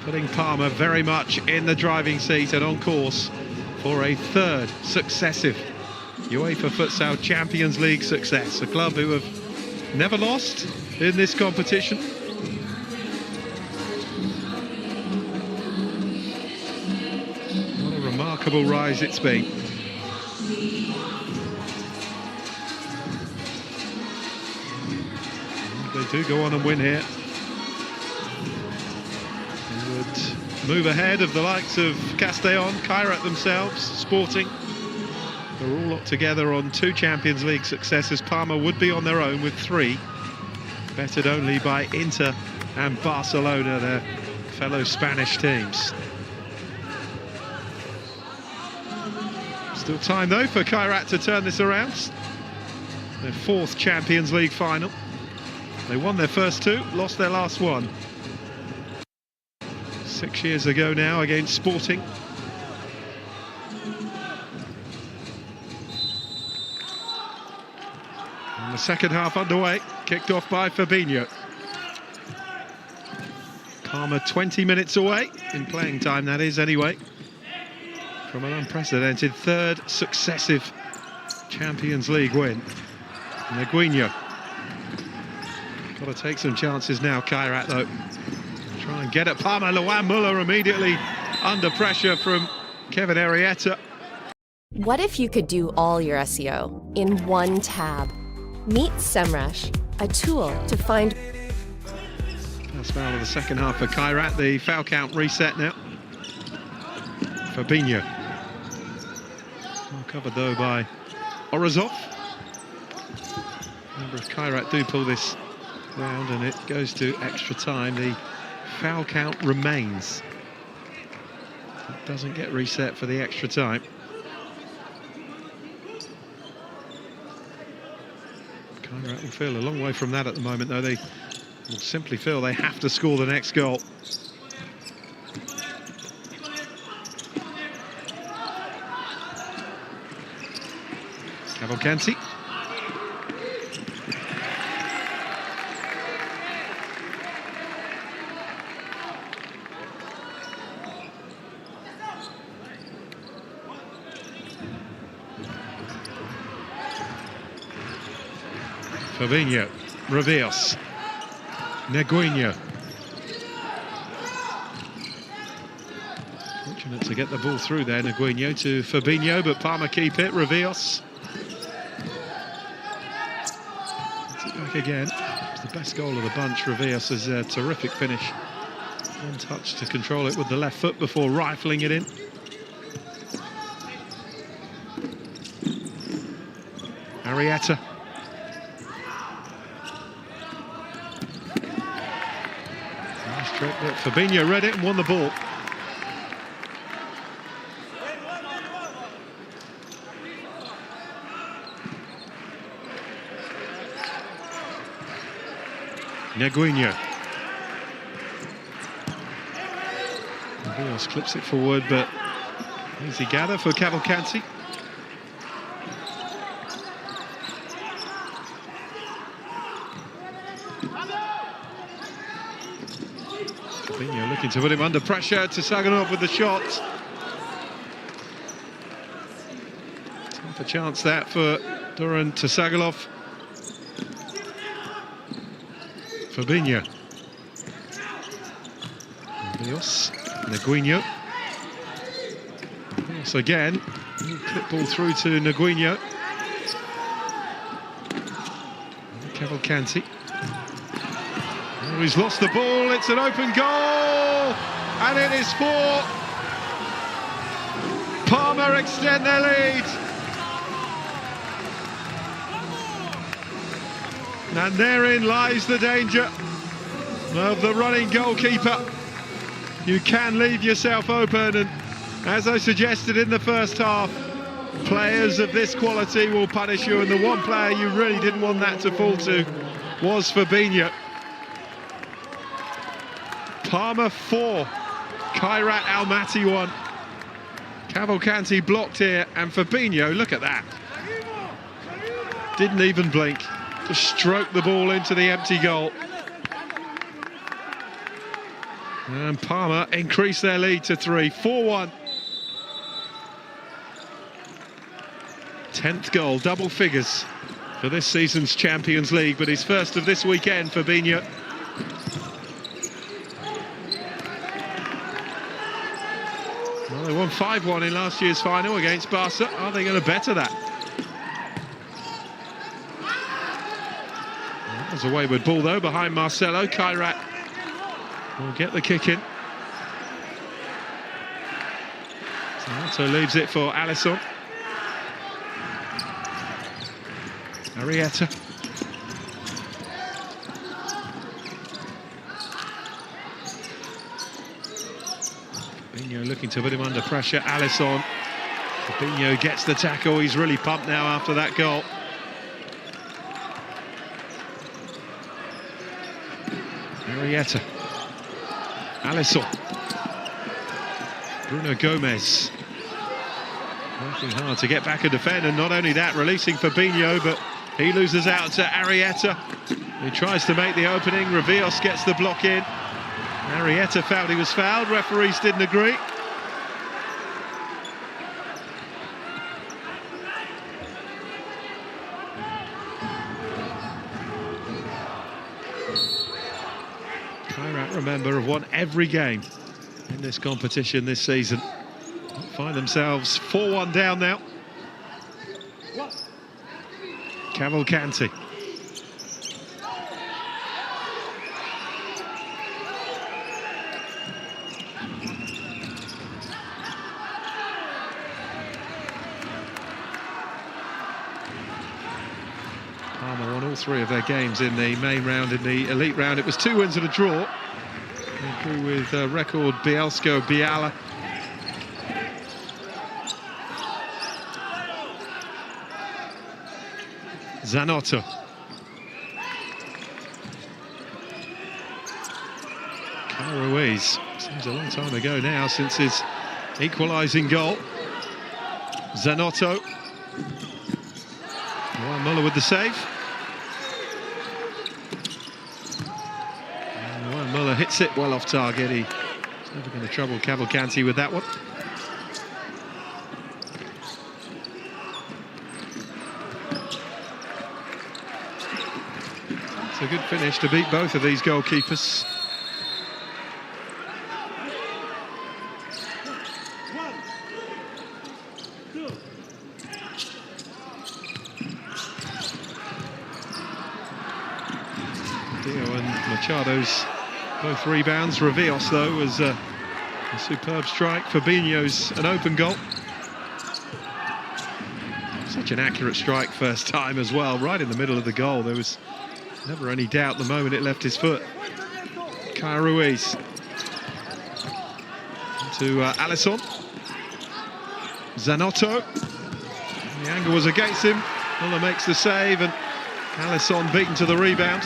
putting Palma very much in the driving seat and on course for a 3rd successive UEFA FUTSAL Champions League success. A club who have never lost in this competition. What a remarkable rise it's been. They do go on and win here. They would move ahead of the likes of Castellón, Kairat themselves, Sporting. They're all up together on 2 Champions League successes. Palma would be on their own with 3, bettered only by Inter and Barcelona, their fellow Spanish teams. Still time though for Kairat to turn this around. Their 4th Champions League final. They won their first 2, lost their last 1. 6 years ago now against Sporting. And the second half underway, kicked off by Fabinho. Palma 20 minutes away, in playing time that is anyway, from an unprecedented third successive Champions League win. Neguinho. Got to take some chances now, Kairat, though. Try and get at Palma. Luan Muller immediately under pressure from Kevin Arrieta. What if you could do all your SEO in one tab? Meet SEMrush, a tool to find... First foul of the second half for Kairat. The foul count reset now. Fabinho. Well covered though by Orazov. Remember, if Kairat do pull this round and it goes to extra time, the foul count remains. It doesn't get reset for the extra time. Kairat will feel a long way from that at the moment, though. They will simply feel they have to score the next goal. Cavalcanti. Fabinho, Reveos, Neguinho. Fortunate to get the ball through there, Neguinho to Fabinho, but Palma keep it. Reveos. Puts it back again. It's the best goal of the bunch. Reveos is a terrific finish. One touch to control it with the left foot before rifling it in. Arrieta. But Fabinho read it and won the ball. Neguinho. Reveos clips it forward, but easy gather for Cavalcanti. Fabinho looking to put him under pressure. Tsaganov with the shot. Half a chance that for Duran Tsaganov. Fabinho. Reveos. Neguinho. Reveos again. Clip ball through to Neguinho. Cavalcanti. Oh, he's lost the ball. It's an open goal. And it is for Palma extend their lead. And therein lies the danger of the running goalkeeper. You can leave yourself open, and as I suggested in the first half, players of this quality will punish you, and the one player you really didn't want that to fall to was Fabinho. Palma 4, Kairat Almaty 1. Cavalcanti blocked here, and Fabinho, look at that. Didn't even blink. Just stroked the ball into the empty goal. And Palma increased their lead to 3, 4-1. 10th goal, double figures for this season's Champions League, but his first of this weekend, Fabinho. Well, they won 5-1 in last year's final against Barca. Are they going to better that? There's a wayward ball, though, behind Marcelo. Kairat will get the kick in. So leaves it for Alisson. Arrieta. Fabinho looking to put him under pressure. Alisson. Fabinho gets the tackle. He's really pumped now after that goal. Arrieta. Alisson. Bruno Gomez. Working hard to get back and defend, and not only that, releasing Fabinho, but he loses out to Arrieta. He tries to make the opening. Reveos gets the block in. Marietta felt he was fouled, referees didn't agree. Kairat, remember, have won every game in this competition this season. Find themselves 4-1 down now. Cavalcanti. Palma won all three of their games in the main round. In the elite round, it was 2 wins and a draw. They drew with record Bielsko Biala. Zanotto. Kyle Ruiz. Seems a long time ago now since his equalising goal. Zanotto. Well, Muller with the save. Well, Muller hits it well off target. He's never going to trouble Cavalcanti with that one. It's a good finish to beat both of these goalkeepers. Dio and Machado's both rebounds. Revios, though, was a superb strike. Fabinho's an open goal. Such an accurate strike first time as well, right in the middle of the goal. There was never any doubt the moment it left his foot. Kyle Ruiz to Alisson. Zanotto. The angle was against him. Muller makes the save, and Alisson beaten to the rebound.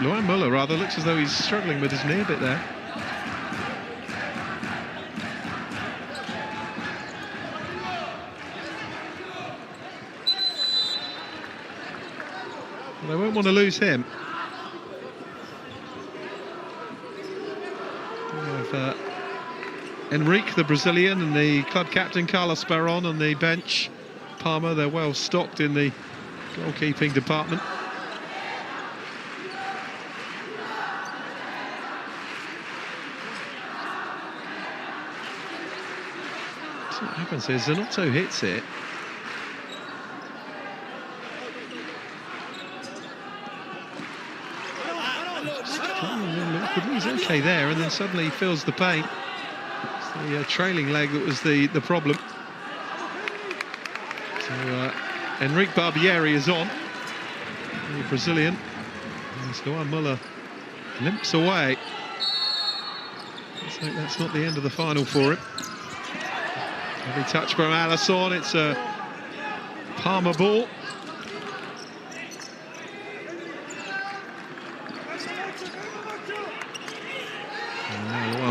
Luan Muller rather looks as though he's struggling with his knee a bit there. They won't want to lose him. We have Enrique, the Brazilian, and the club captain Carlos Barron on the bench. Palma, they're well stocked in the goalkeeping department. So what happens is Zanotto hits it. He's okay there, and then suddenly he feels the pain. It's the trailing leg that was the problem. So Enrique Barbieri is on, the Brazilian. And Luan Muller limps away. So that's not the end of the final for him. Heavy touch from Alisson. It's a Palma ball.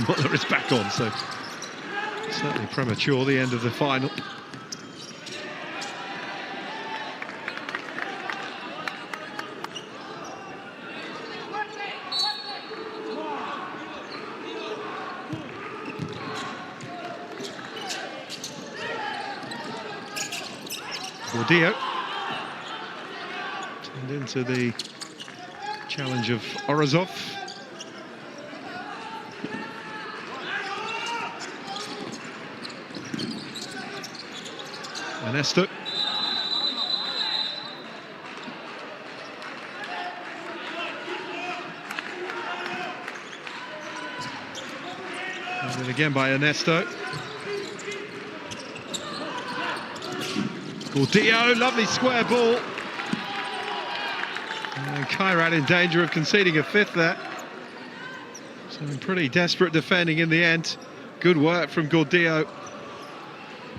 Muller is back on, so certainly premature, the end of the final. Gordillo turned into the challenge of Orazov. Ernesto. And then again by Ernesto. Gordillo, lovely square ball. And Kairat in danger of conceding a fifth there. So pretty desperate defending in the end. Good work from Gordillo.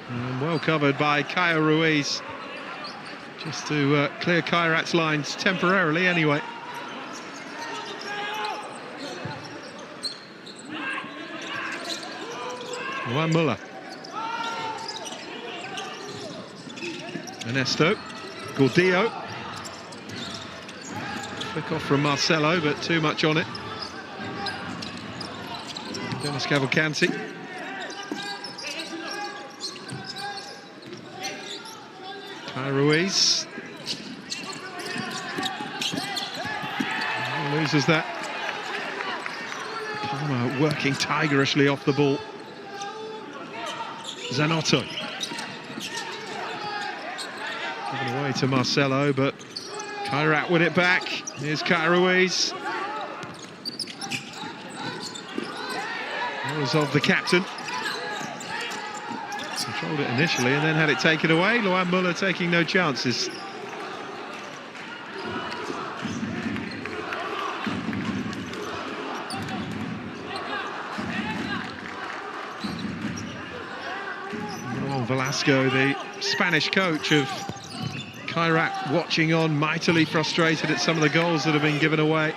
And well covered by Kyle Ruiz, just to clear Kairat's lines temporarily anyway. Luan Muller. Ernesto, Gordillo. Flick off from Marcelo, but too much on it. Dennis Cavalcanti. Kai Ruiz. Loses that. Palma working tigerishly off the ball. Zanotto. Given away to Marcelo, but Kairat with it back. Here's Kai Ruiz. That was of the captain. Controlled it initially and then had it taken away. Luan Muller taking no chances. Velasco, the Spanish coach of Kairat, watching on, mightily frustrated at some of the goals that have been given away.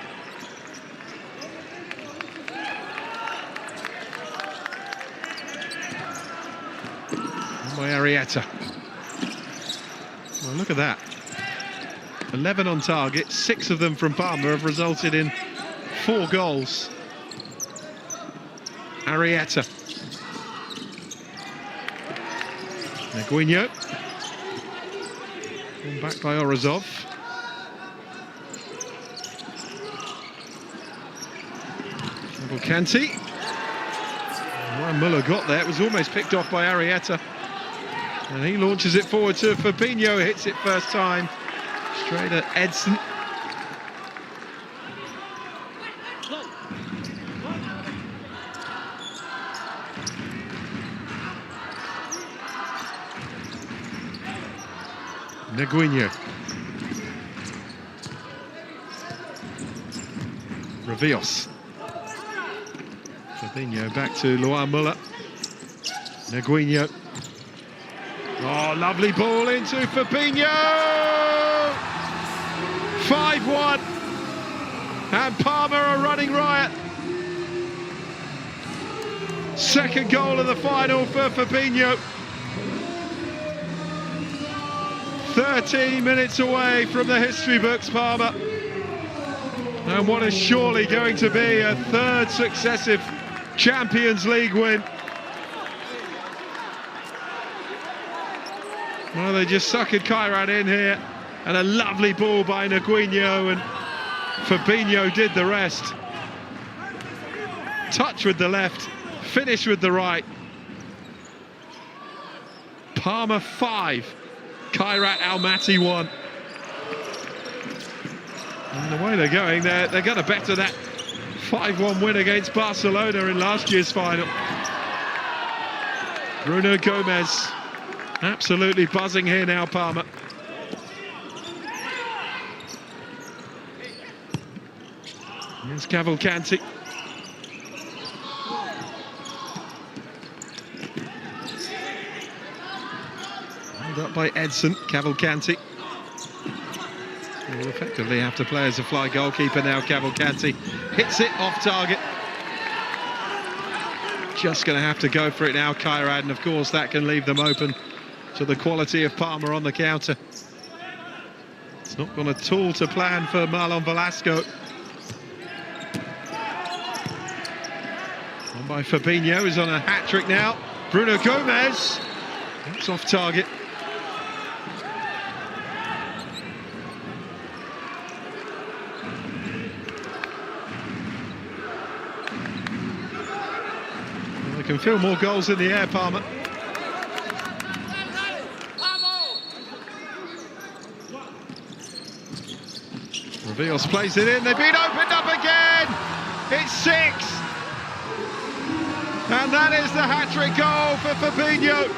By Arrieta. Well, look at that. 11 on target, 6 of them from Palma have resulted in 4 goals. Arrieta. Neguinho. Back by Orazov. Cavalcanti. Ryan Muller got there. It was almost picked off by Arrieta. And he launches it forward to Fabinho. Hits it first time. Straight at Edson. Neguinho. Ravios. Fabinho back to Luan Muller. Neguinho. Oh, lovely ball into Fabinho! 5-1. And Palma are running riot. Second goal of the final for Fabinho. 13 minutes away from the history books, Palma. And what is surely going to be a 3rd successive Champions League win. Well, they just suckered Kairat in here. And a lovely ball by Neguinho, and Fabinho did the rest. Touch with the left, finish with the right. Palma 5. Kairat Almaty 1. And the way they're going, they're going to better that 5-1 win against Barcelona in last year's final. Bruno Gomez, absolutely buzzing here now, Palma. Here's Cavalcanti. Up by Edson. Cavalcanti will effectively have to play as a fly goalkeeper now. Cavalcanti hits it off target. Just going to have to go for it now, Kairat, and of course that can leave them open to the quality of Palma on the counter. It's not gone at all to plan for Marlon Velasco. On by Fabinho, who's on a hat-trick now. Bruno Gomez. It's off target. Can feel more goals in the air, Palma. Ravios plays it in. They've been opened up again. It's 6. And that is the hat-trick goal for Fabinho.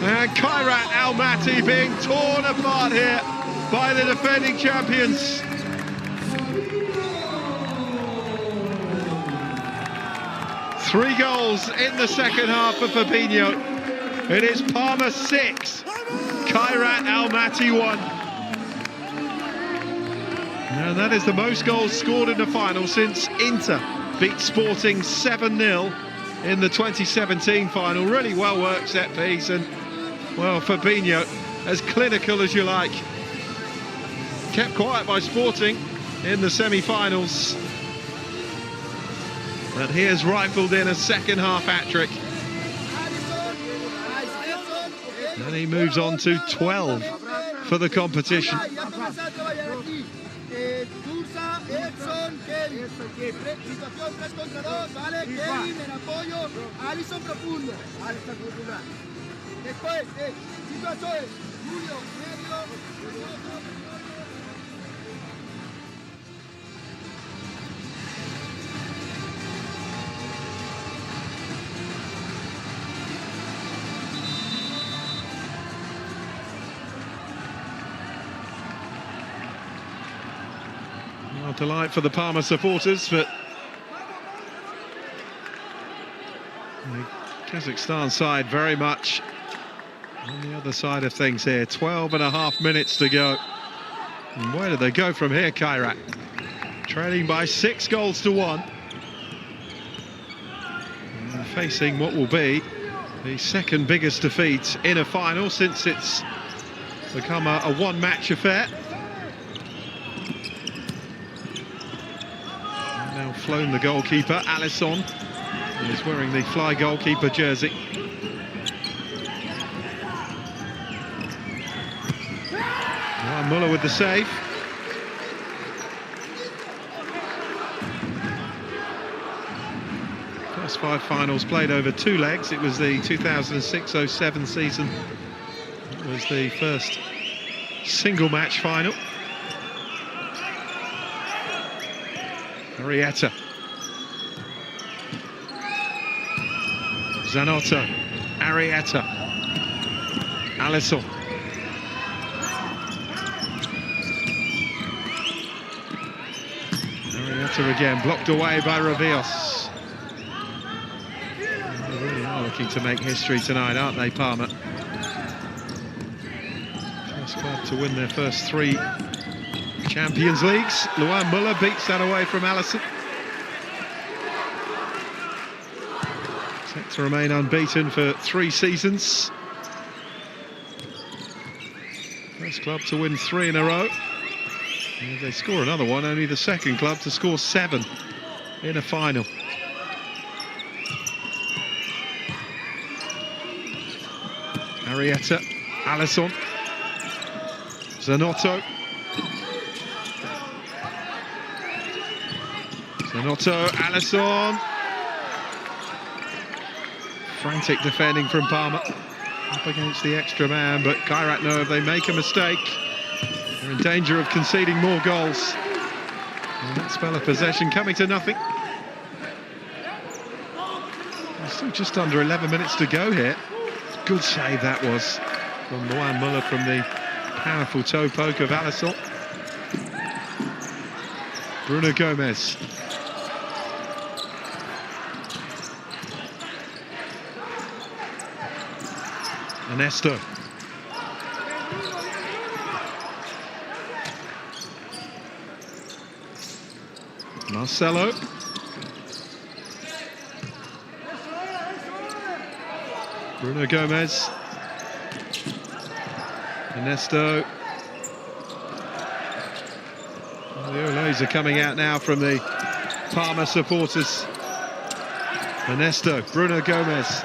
And Kairat Almaty being torn apart here by the defending champions. Three goals in the second half for Fabinho. It is Palma 6, Kairat Almaty 1. And that is the most goals scored in the final since Inter beat Sporting 7-0 in the 2017 final. Really well worked set piece, and well, Fabinho, as clinical as you like. Kept quiet by Sporting in the semi-finals, but he has rifled in a second half hat-trick. And he moves on to 12 for the competition. Well, delight for the Palma supporters, but the Kazakhstan side very much on the other side of things here. 12.5 minutes to go. And where do they go from here, Kairat? Trailing by 6 goals to 1. And facing what will be the second biggest defeat in a final since it's become a one-match affair. Now flown the goalkeeper, Alisson. He's wearing the fly goalkeeper jersey. Muller with the save. First 5 finals played over 2 legs. It was the 2006-07 season. It was the first single match final. Arrieta. Zanotto. Arrieta. Alisson. Arrieta again, blocked away by Ravios. They really are looking to make history tonight, aren't they, Palma? First club to win their first 3 Champions Leagues. Luan Muller beats that away from Alisson. Set to remain unbeaten for 3 seasons. First club to win 3 in a row. And if they score another one, only the second club to score 7 in a final. Arrieta, Alisson, Zanotto. Zanotto, Alisson. Frantic defending from Palma. Up against the extra man, but Kairat know if they make a mistake, they're in danger of conceding more goals. And that spell of possession coming to nothing. There's still just under 11 minutes to go here. Good save that was from Luan Muller from the powerful toe poke of Alisson. Bruno Gomez. Ernesto. Marcelo. Bruno Gomez. Ernesto. The Olays are coming out now from the Palma supporters. Ernesto, Bruno Gomez.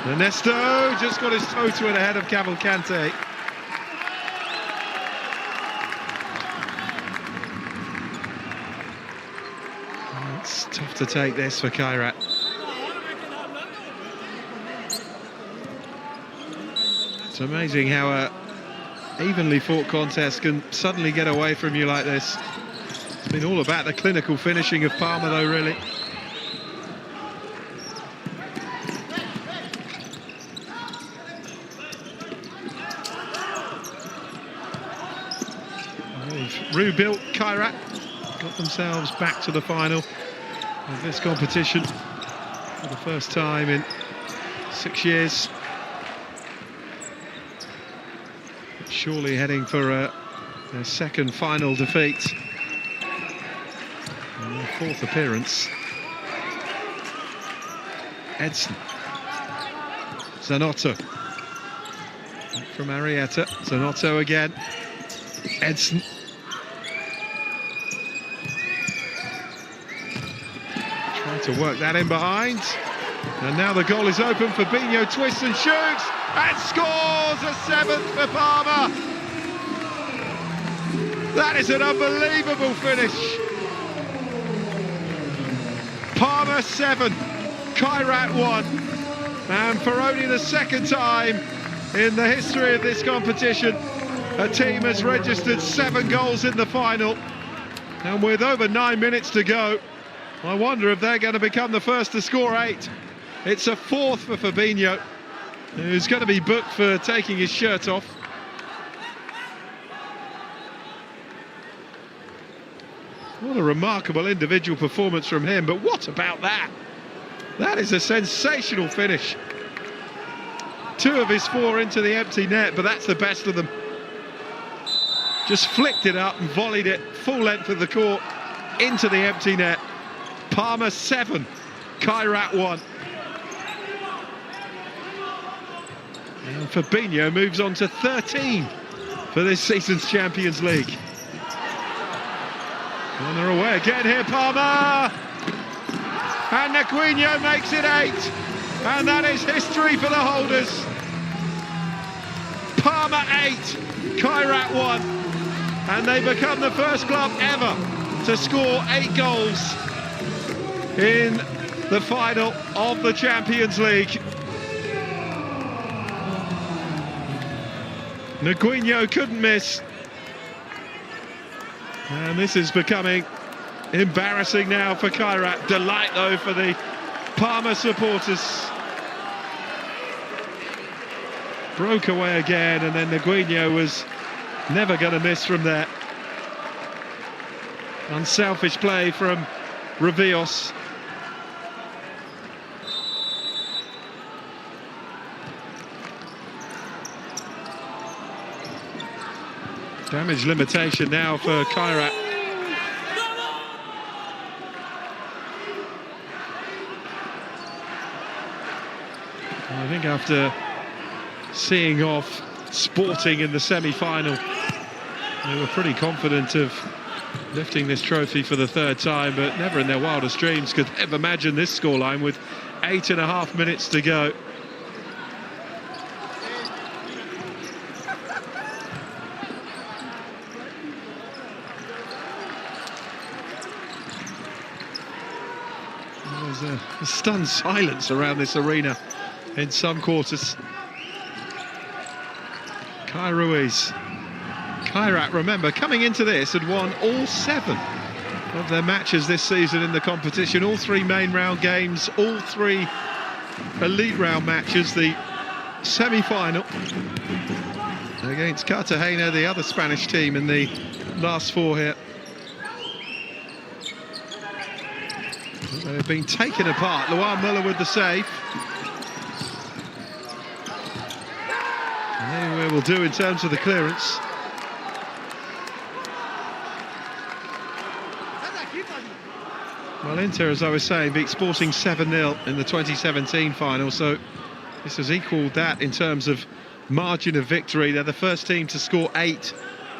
Ernesto just got his toe to it ahead of Cavalcante. It's tough to take this for Kairat. It's amazing how a evenly fought contest can suddenly get away from you like this. It's been all about the clinical finishing of Palma though, really. Rebuilt Kairat, got themselves back to the final of this competition for the first time in 6 years. Surely heading for their second final defeat and their 4th appearance. Edson. Zanotto. From Arietta. Zanotto again. Edson. Trying to work that in behind. And now the goal is open. Fabinho twists and shoots and scores a 7th for Palma. That is an unbelievable finish. Palma 7, Kairat 1. And for only the second time in the history of this competition, a team has registered 7 goals in the final. And with over 9 minutes to go, I wonder if they're going to become the first to score 8. It's a 4th for Fabinho, who's going to be booked for taking his shirt off. What a remarkable individual performance from him, but what about that? That is a sensational finish. 2 of his 4 into the empty net, but that's the best of them. Just flicked it up and volleyed it full length of the court into the empty net. Palma 7, Kairat 1. And Fabinho moves on to 13 for this season's Champions League. And they're away again here, Palma! And Neguinho makes it 8. And that is history for the holders. Palma 8, Kairat 1. And they become the first club ever to score 8 goals in the final of the Champions League. Neguinho couldn't miss. And this is becoming embarrassing now for Kairat. Delight though for the Palma supporters. Broke away again, and then Neguinho was never going to miss from there. Unselfish play from Revios. Damage limitation now for Kairat. I think after seeing off Sporting in the semi-final, they were pretty confident of lifting this trophy for the 3rd time, but never in their wildest dreams could they have imagined this scoreline with 8.5 minutes to go. There's a stunned silence around this arena in some quarters. Kai Ruiz. Kairat, remember, coming into this had won all 7 of their matches this season in the competition. All 3 main round games, all 3 elite round matches. The semi-final against Cartagena, the other Spanish team in the last 4 here. They've been taken apart. Luan Muller with the save. And they will do in terms of the clearance. Well, Inter, as I was saying, beat Sporting 7-0 in the 2017 final, so this has equalled that in terms of margin of victory. They're the first team to score 8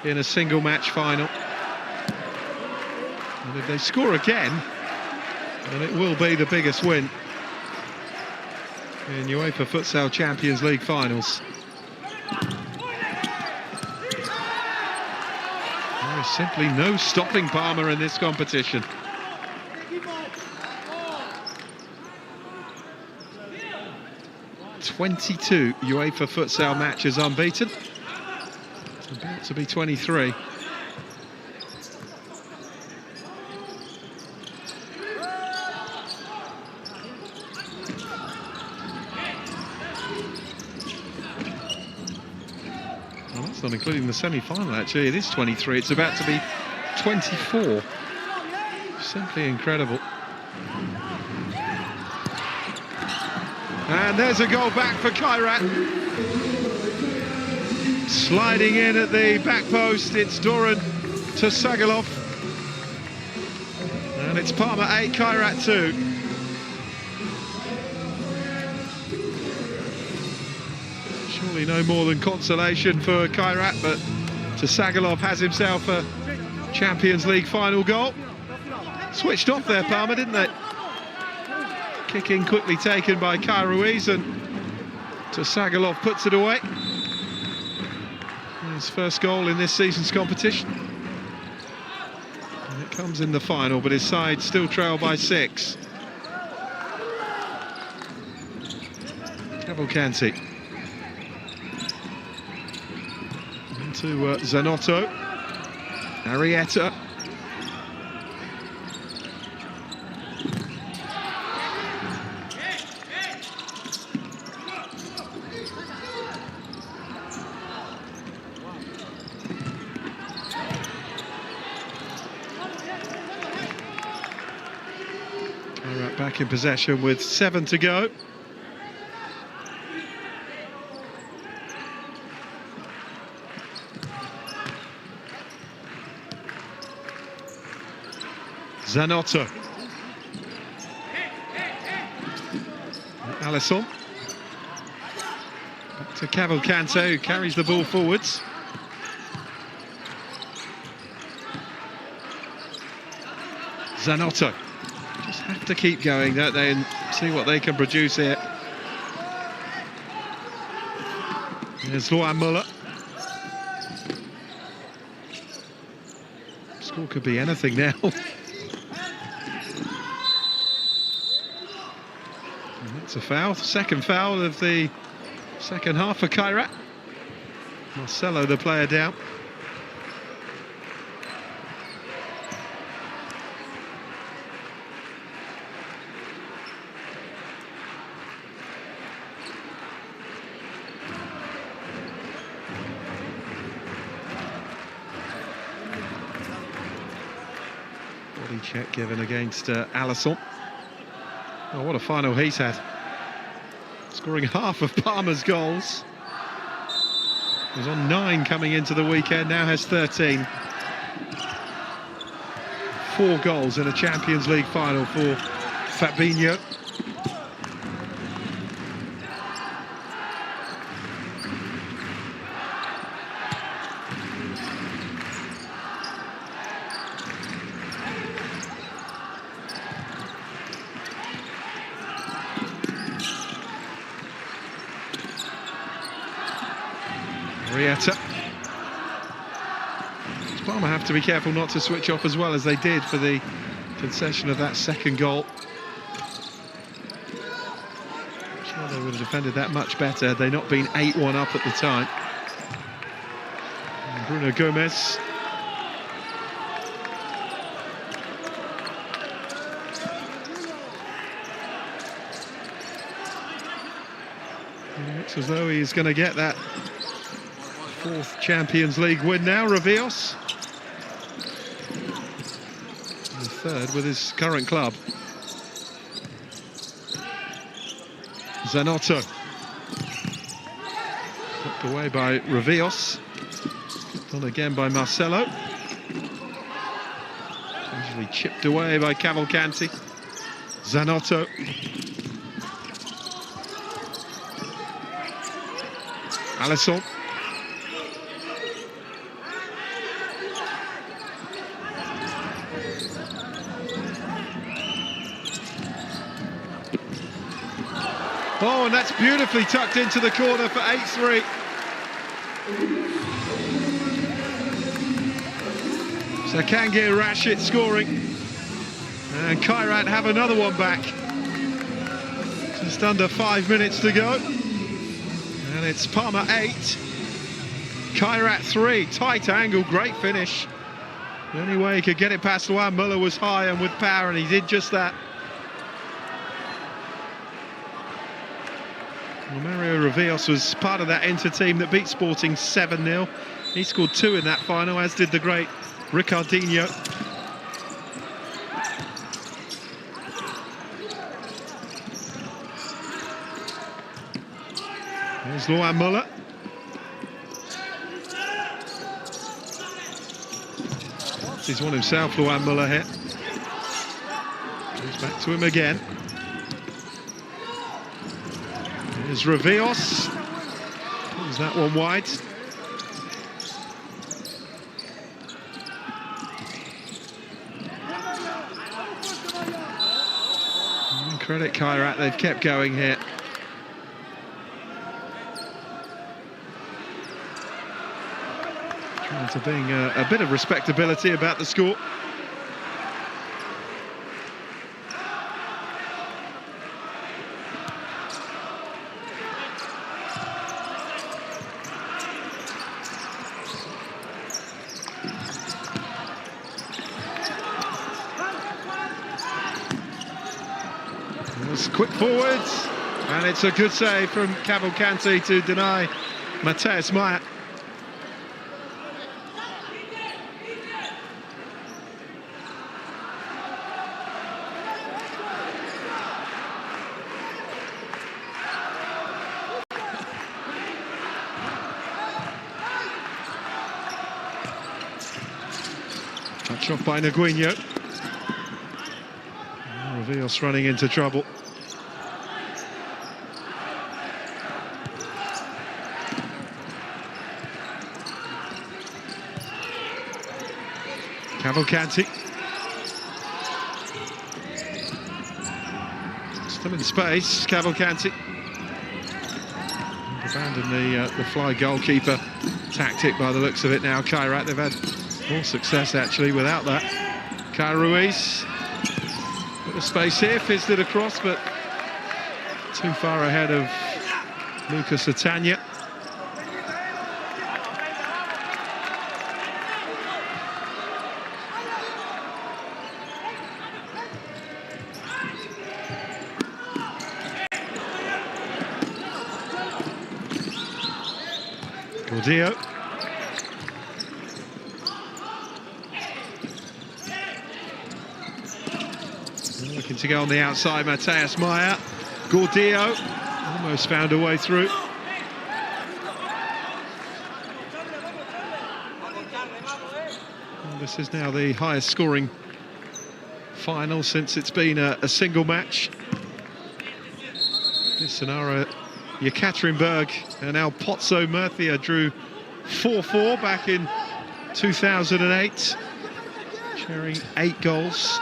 in a single match final. And if they score again, then it will be the biggest win in UEFA Futsal Champions League finals. There is simply no stopping Palma in this competition. "22 UEFA Futsal matches unbeaten. It's about to be 23. Well, that's not including the semi-final, actually. It is 23. It's about to be 24. Simply incredible. And there's a goal back for Kairat. Sliding in at the back post, it's Doran to Sagalov. And it's Palma 8, Kairat 2. Surely no more than consolation for Kairat, but Sagalov has himself a Champions League final goal. Switched off there, Palma, didn't they? Kick in quickly taken by Kairuiz, and Sagalov puts it away. His first goal in this season's competition. And it comes in the final, but his side still trail by 6. Cavalcanti. To Zanotto, Arietta, Kairat back in possession with 7 to go. Zanotto. Alisson. Back to Cavalcanti, who carries the ball forwards. Zanotto. Just have to keep going, don't they, and see what they can produce here. There's Luan Muller. Score could be anything now. It's a foul, second foul of the second half for Kairat. Marcelo, the player, down. Body check given against Alisson. Oh, what a final he's had. Scoring half of Palma's goals. He was on 9 coming into the weekend, now has 13. 4 goals in a Champions League final for Fabinho. Rieta. Palma have to be careful not to switch off as well as they did for the concession of that second goal. I'm sure they would have defended that much better had they not been 8-1 up at the time. And Bruno Gomez. It looks as though he's going to get that 4th Champions League win now, Ravios. And 3rd with his current club. Zanotto. Knocked away by Ravios. Done again by Marcelo. Usually chipped away by Cavalcanti. Zanotto. Alisson. Oh, and that's beautifully tucked into the corner for 8-3. So Kangir Rashid scoring. And Kairat have another one back. Just under 5 minutes to go. And it's Palma 8, Kairat 3. Tight angle, great finish. The only way he could get it past Luan Muller was high and with power, and he did just that. Well, Mario Ravios was part of that Inter team that beat Sporting 7-0. He scored 2 in that final, as did the great Ricardinho. There's Luan Muller. He's won himself, Luan Muller here. Goes back to him again. There's Ravios. Is that one wide? And credit Kairat, they've kept going here. Trying to bring a bit of respectability about the score. Quick forwards, and it's a good save from Cavalcanti to deny Mateus Maya. Touch off by Naguinho. Rios running into trouble. Cavalcanti. Still in space, Cavalcanti. Abandoned the fly goalkeeper tactic by the looks of it now. Kairat, they've had more success actually without that. Kai Ruiz. Bit of space here, fizzed it across, but too far ahead of Lucas Atanya. Gordillo. Looking to go on the outside, Mateus Maya. Gordillo almost found a way through. And this is now the highest scoring final since it's been a single match. This scenario, Yekaterinburg and El Pozzo Murcia drew 4-4 back in 2008, sharing 8 goals.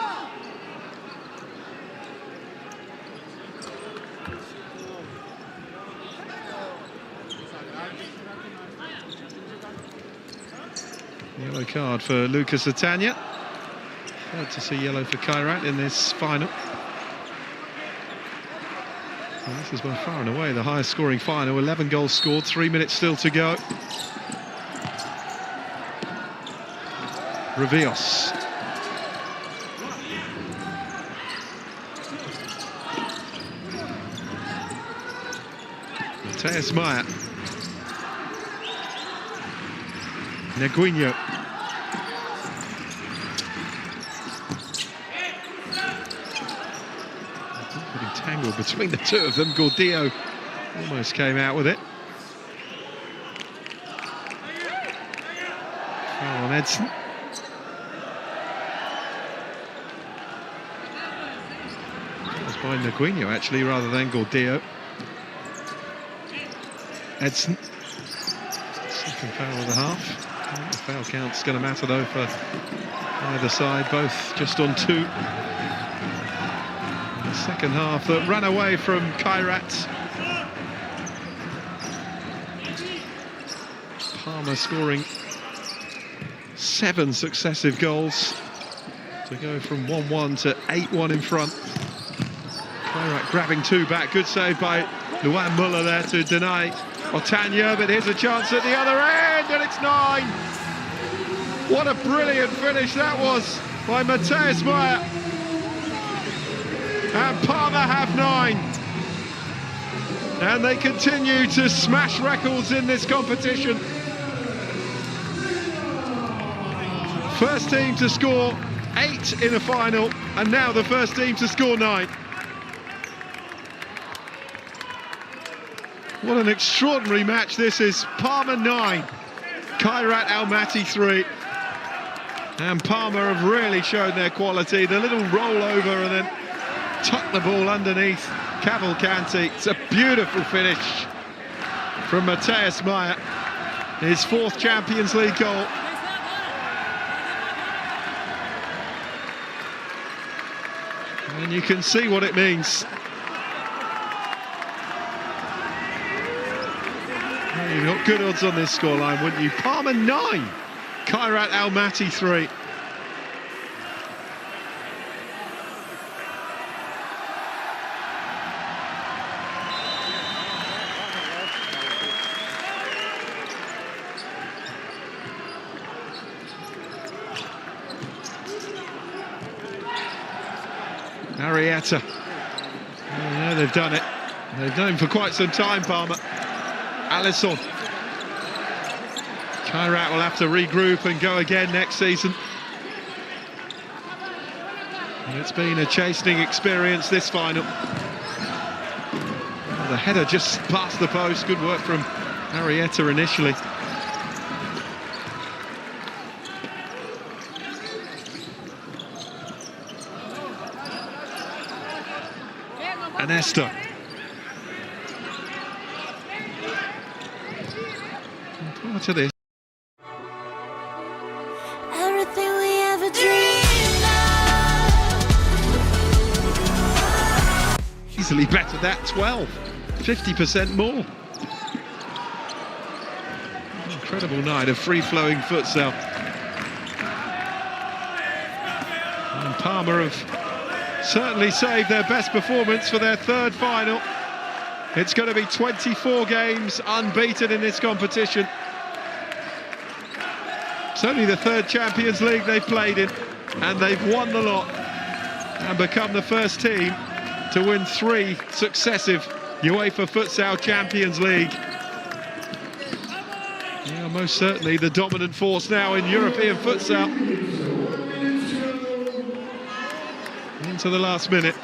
Yellow card for Lucas Atanya. Glad to see yellow for Kairat in this final. Well, this is by far and away the highest scoring final. 11 goals scored, 3 minutes still to go. Rios. Mateus Maya. Naguinho. Tangled between the two of them. Gordillo almost came out with it. Foul on Edson. That was by Naguinho actually rather than Gordillo. Edson. Second foul of the half. The foul count's going to matter though for either side, both just on 2. Second half that ran away from Kairat. Palma scoring 7 successive goals to go from 1-1 to 8-1 in front. Kairat grabbing 2 back. Good save by Luan Muller there to deny Otanya, but here's a chance at the other end, and it's 9. What a brilliant finish that was by Mateus Maya. And Palma have 9. And they continue to smash records in this competition. First team to score 8 in a final, and now the first team to score 9. What an extraordinary match this is. Palma 9, Kairat Almaty 3. And Palma have really shown their quality. The little rollover and then tuck the ball underneath Cavalcanti. It's a beautiful finish from Matthias Meyer, his 4th Champions League goal. And you can see what it means. You've got good odds on this scoreline, wouldn't you? Palma 9, Kairat Almaty 3. Arietta. Oh, yeah, they've done it. They've done it for quite some time, Palma. Alisson. Kairat will have to regroup and go again next season. And it's been a chastening experience, this final. Oh, the header just past the post. Good work from Arietta initially. Anesta. Part of this. Everything we ever dreamed of. Easily better that 12. 50% more. Incredible night of free-flowing futsal. And Palma have certainly saved their best performance for their 3rd final. It's going to be 24 games unbeaten in this competition. It's only the 3rd Champions League they've played in, and they've won the lot and become the first team to win 3 successive UEFA FUTSAL Champions League. Yeah, most certainly the dominant force now in European futsal. Into the last minute.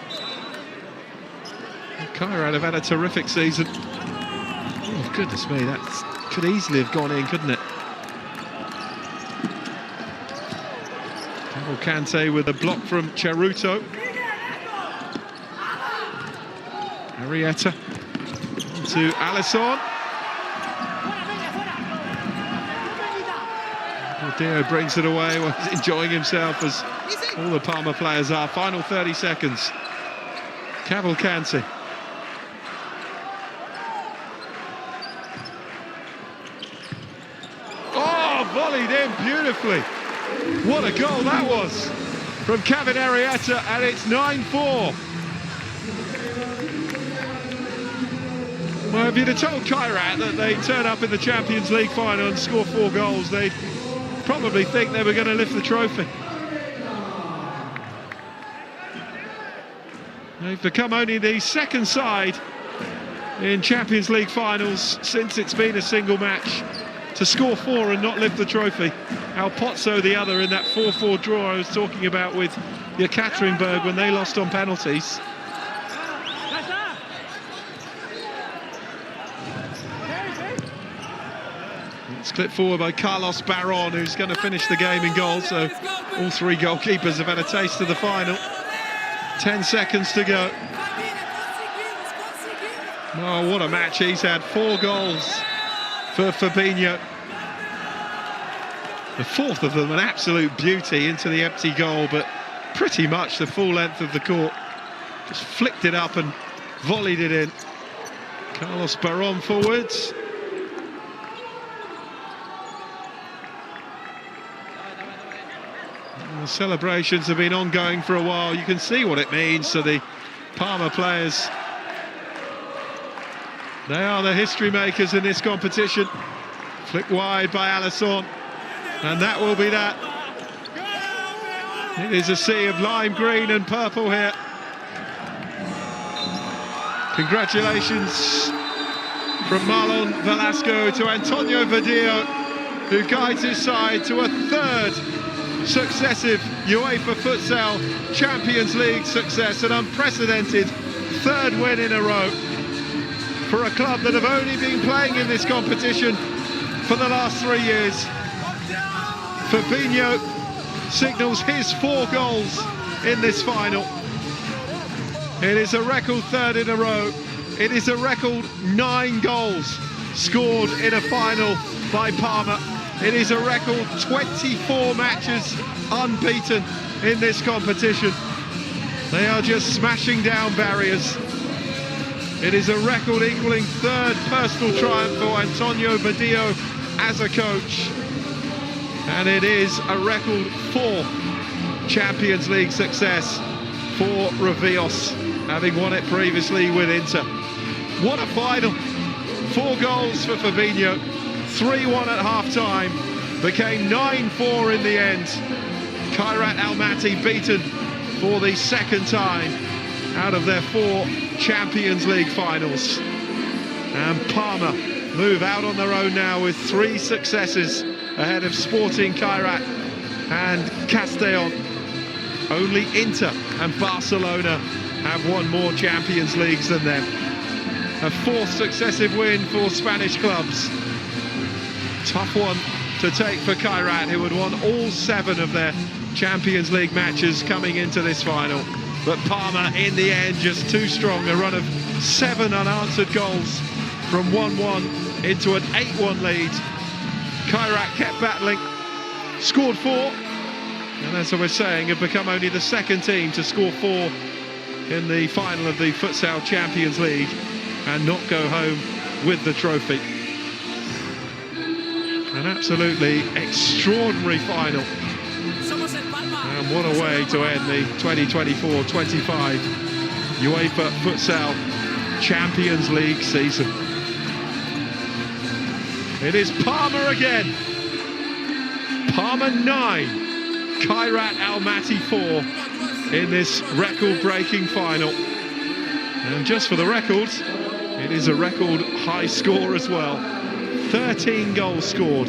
Kairat have had a terrific season. Oh, goodness me, that could easily have gone in, couldn't it? Kante with a block from Ceruto. Arietta to Alisson. Dio brings it away while he's enjoying himself, as all the Palma players are. Final 30 seconds. Cavalcanti. Oh, volleyed in beautifully. What a goal that was from Kevin Arietta, and it's 9-4. Well, if you'd have told Kairat that they'd turn up in the Champions League final and score 4 goals, they'd probably think they were going to lift the trophy. They've become only the 2nd side in Champions League finals since it's been a single match to score 4 and not lift the trophy. Al Pozzo the other in that 4-4 draw I was talking about with Yekaterinburg when they lost on penalties. It's clipped forward by Carlos Barron, who's going to finish the game in goal, so all 3 goalkeepers have had a taste of the final. 10 seconds to go. Oh, what a match he's had. 4 goals for Fabinho. The 4th of them an absolute beauty into the empty goal, but pretty much the full length of the court. Just flicked it up and volleyed it in. Carlos Barron forwards. The celebrations have been ongoing for a while. You can see what it means to the Palma players. They are the history makers in this competition. Flicked wide by Alisson, and that will be that. It is a sea of lime green and purple here. Congratulations from Marlon Velasco to Antonio Vadillo, who guides his side to a 3rd successive UEFA FUTSAL Champions League success, an unprecedented 3rd win in a row for a club that have only been playing in this competition for the last 3 years. Fabinho signals his 4 goals in this final. It is a record 3rd in a row. It is a record 9 goals scored in a final by Palma. It is a record 24 matches unbeaten in this competition. They are just smashing down barriers. It is a record equaling third personal triumph for Antonio Badillo as a coach. And it is a record fourth Champions League success for Revios, having won it previously with Inter. What a final. 4 goals for Fabinho, 3-1 at half-time, became 9-4 in the end. Kairat Almaty beaten for the second time out of their 4 Champions League finals. And Palma move out on their own now with 3 successes ahead of Sporting Kairat and Castellón. Only Inter and Barcelona have won more Champions Leagues than them. A 4th successive win for Spanish clubs. Tough one to take for Kairat, who had won all 7 of their Champions League matches coming into this final. But Palma, in the end, just too strong. A run of 7 unanswered goals from 1-1 into an 8-1 lead. Kairat kept battling, scored 4, and as I was saying, have become only the second team to score 4 in the final of the Futsal Champions League and not go home with the trophy. An absolutely extraordinary final. And what a way to end the 2024-25 UEFA Futsal Champions League season. It is Palma again. Palma 9, Kairat Almaty 4 in this record-breaking final. And just for the record, it is a record high score as well. 13 goals scored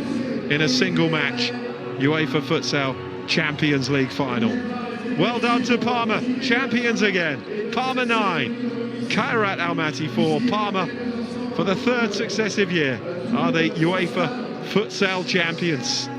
in a single match. UEFA Futsal Champions League final. Well done to Palma, champions again. Palma 9, Kairat Almaty 4. Palma, for the 3rd successive year, are the UEFA Futsal champions.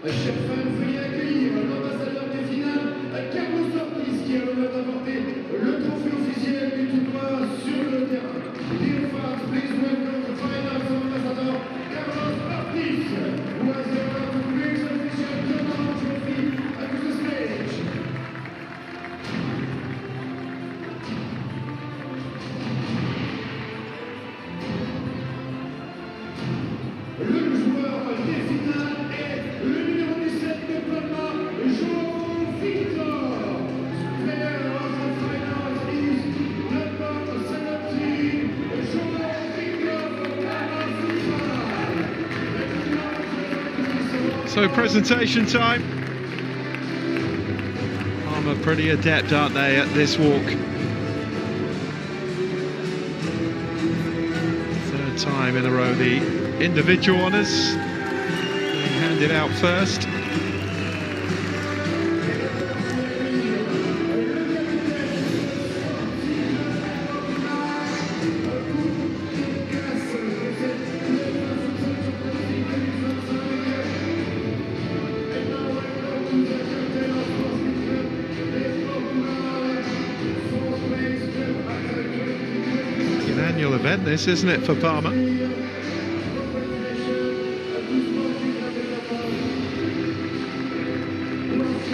Chers fans, veuillez accueillir l'ambassadeur des finales, Carlos Ortiz, qui a l'honneur d'apporter le trophée officiel du tournoi sur le terrain. Dear fans, please welcome the final ambassador, Carlos Ortiz, who has the honor to bring the official tournament trophy to the stage. Le joueur des finales est le numéro 17 de Palma, Victor. Player of the finals is number 17, Victor from Palma Futsal. So presentation time. Palma pretty adept, aren't they, at this walk? Third time in a row the individual honours being handed out first. An annual event this, isn't it, for Palma?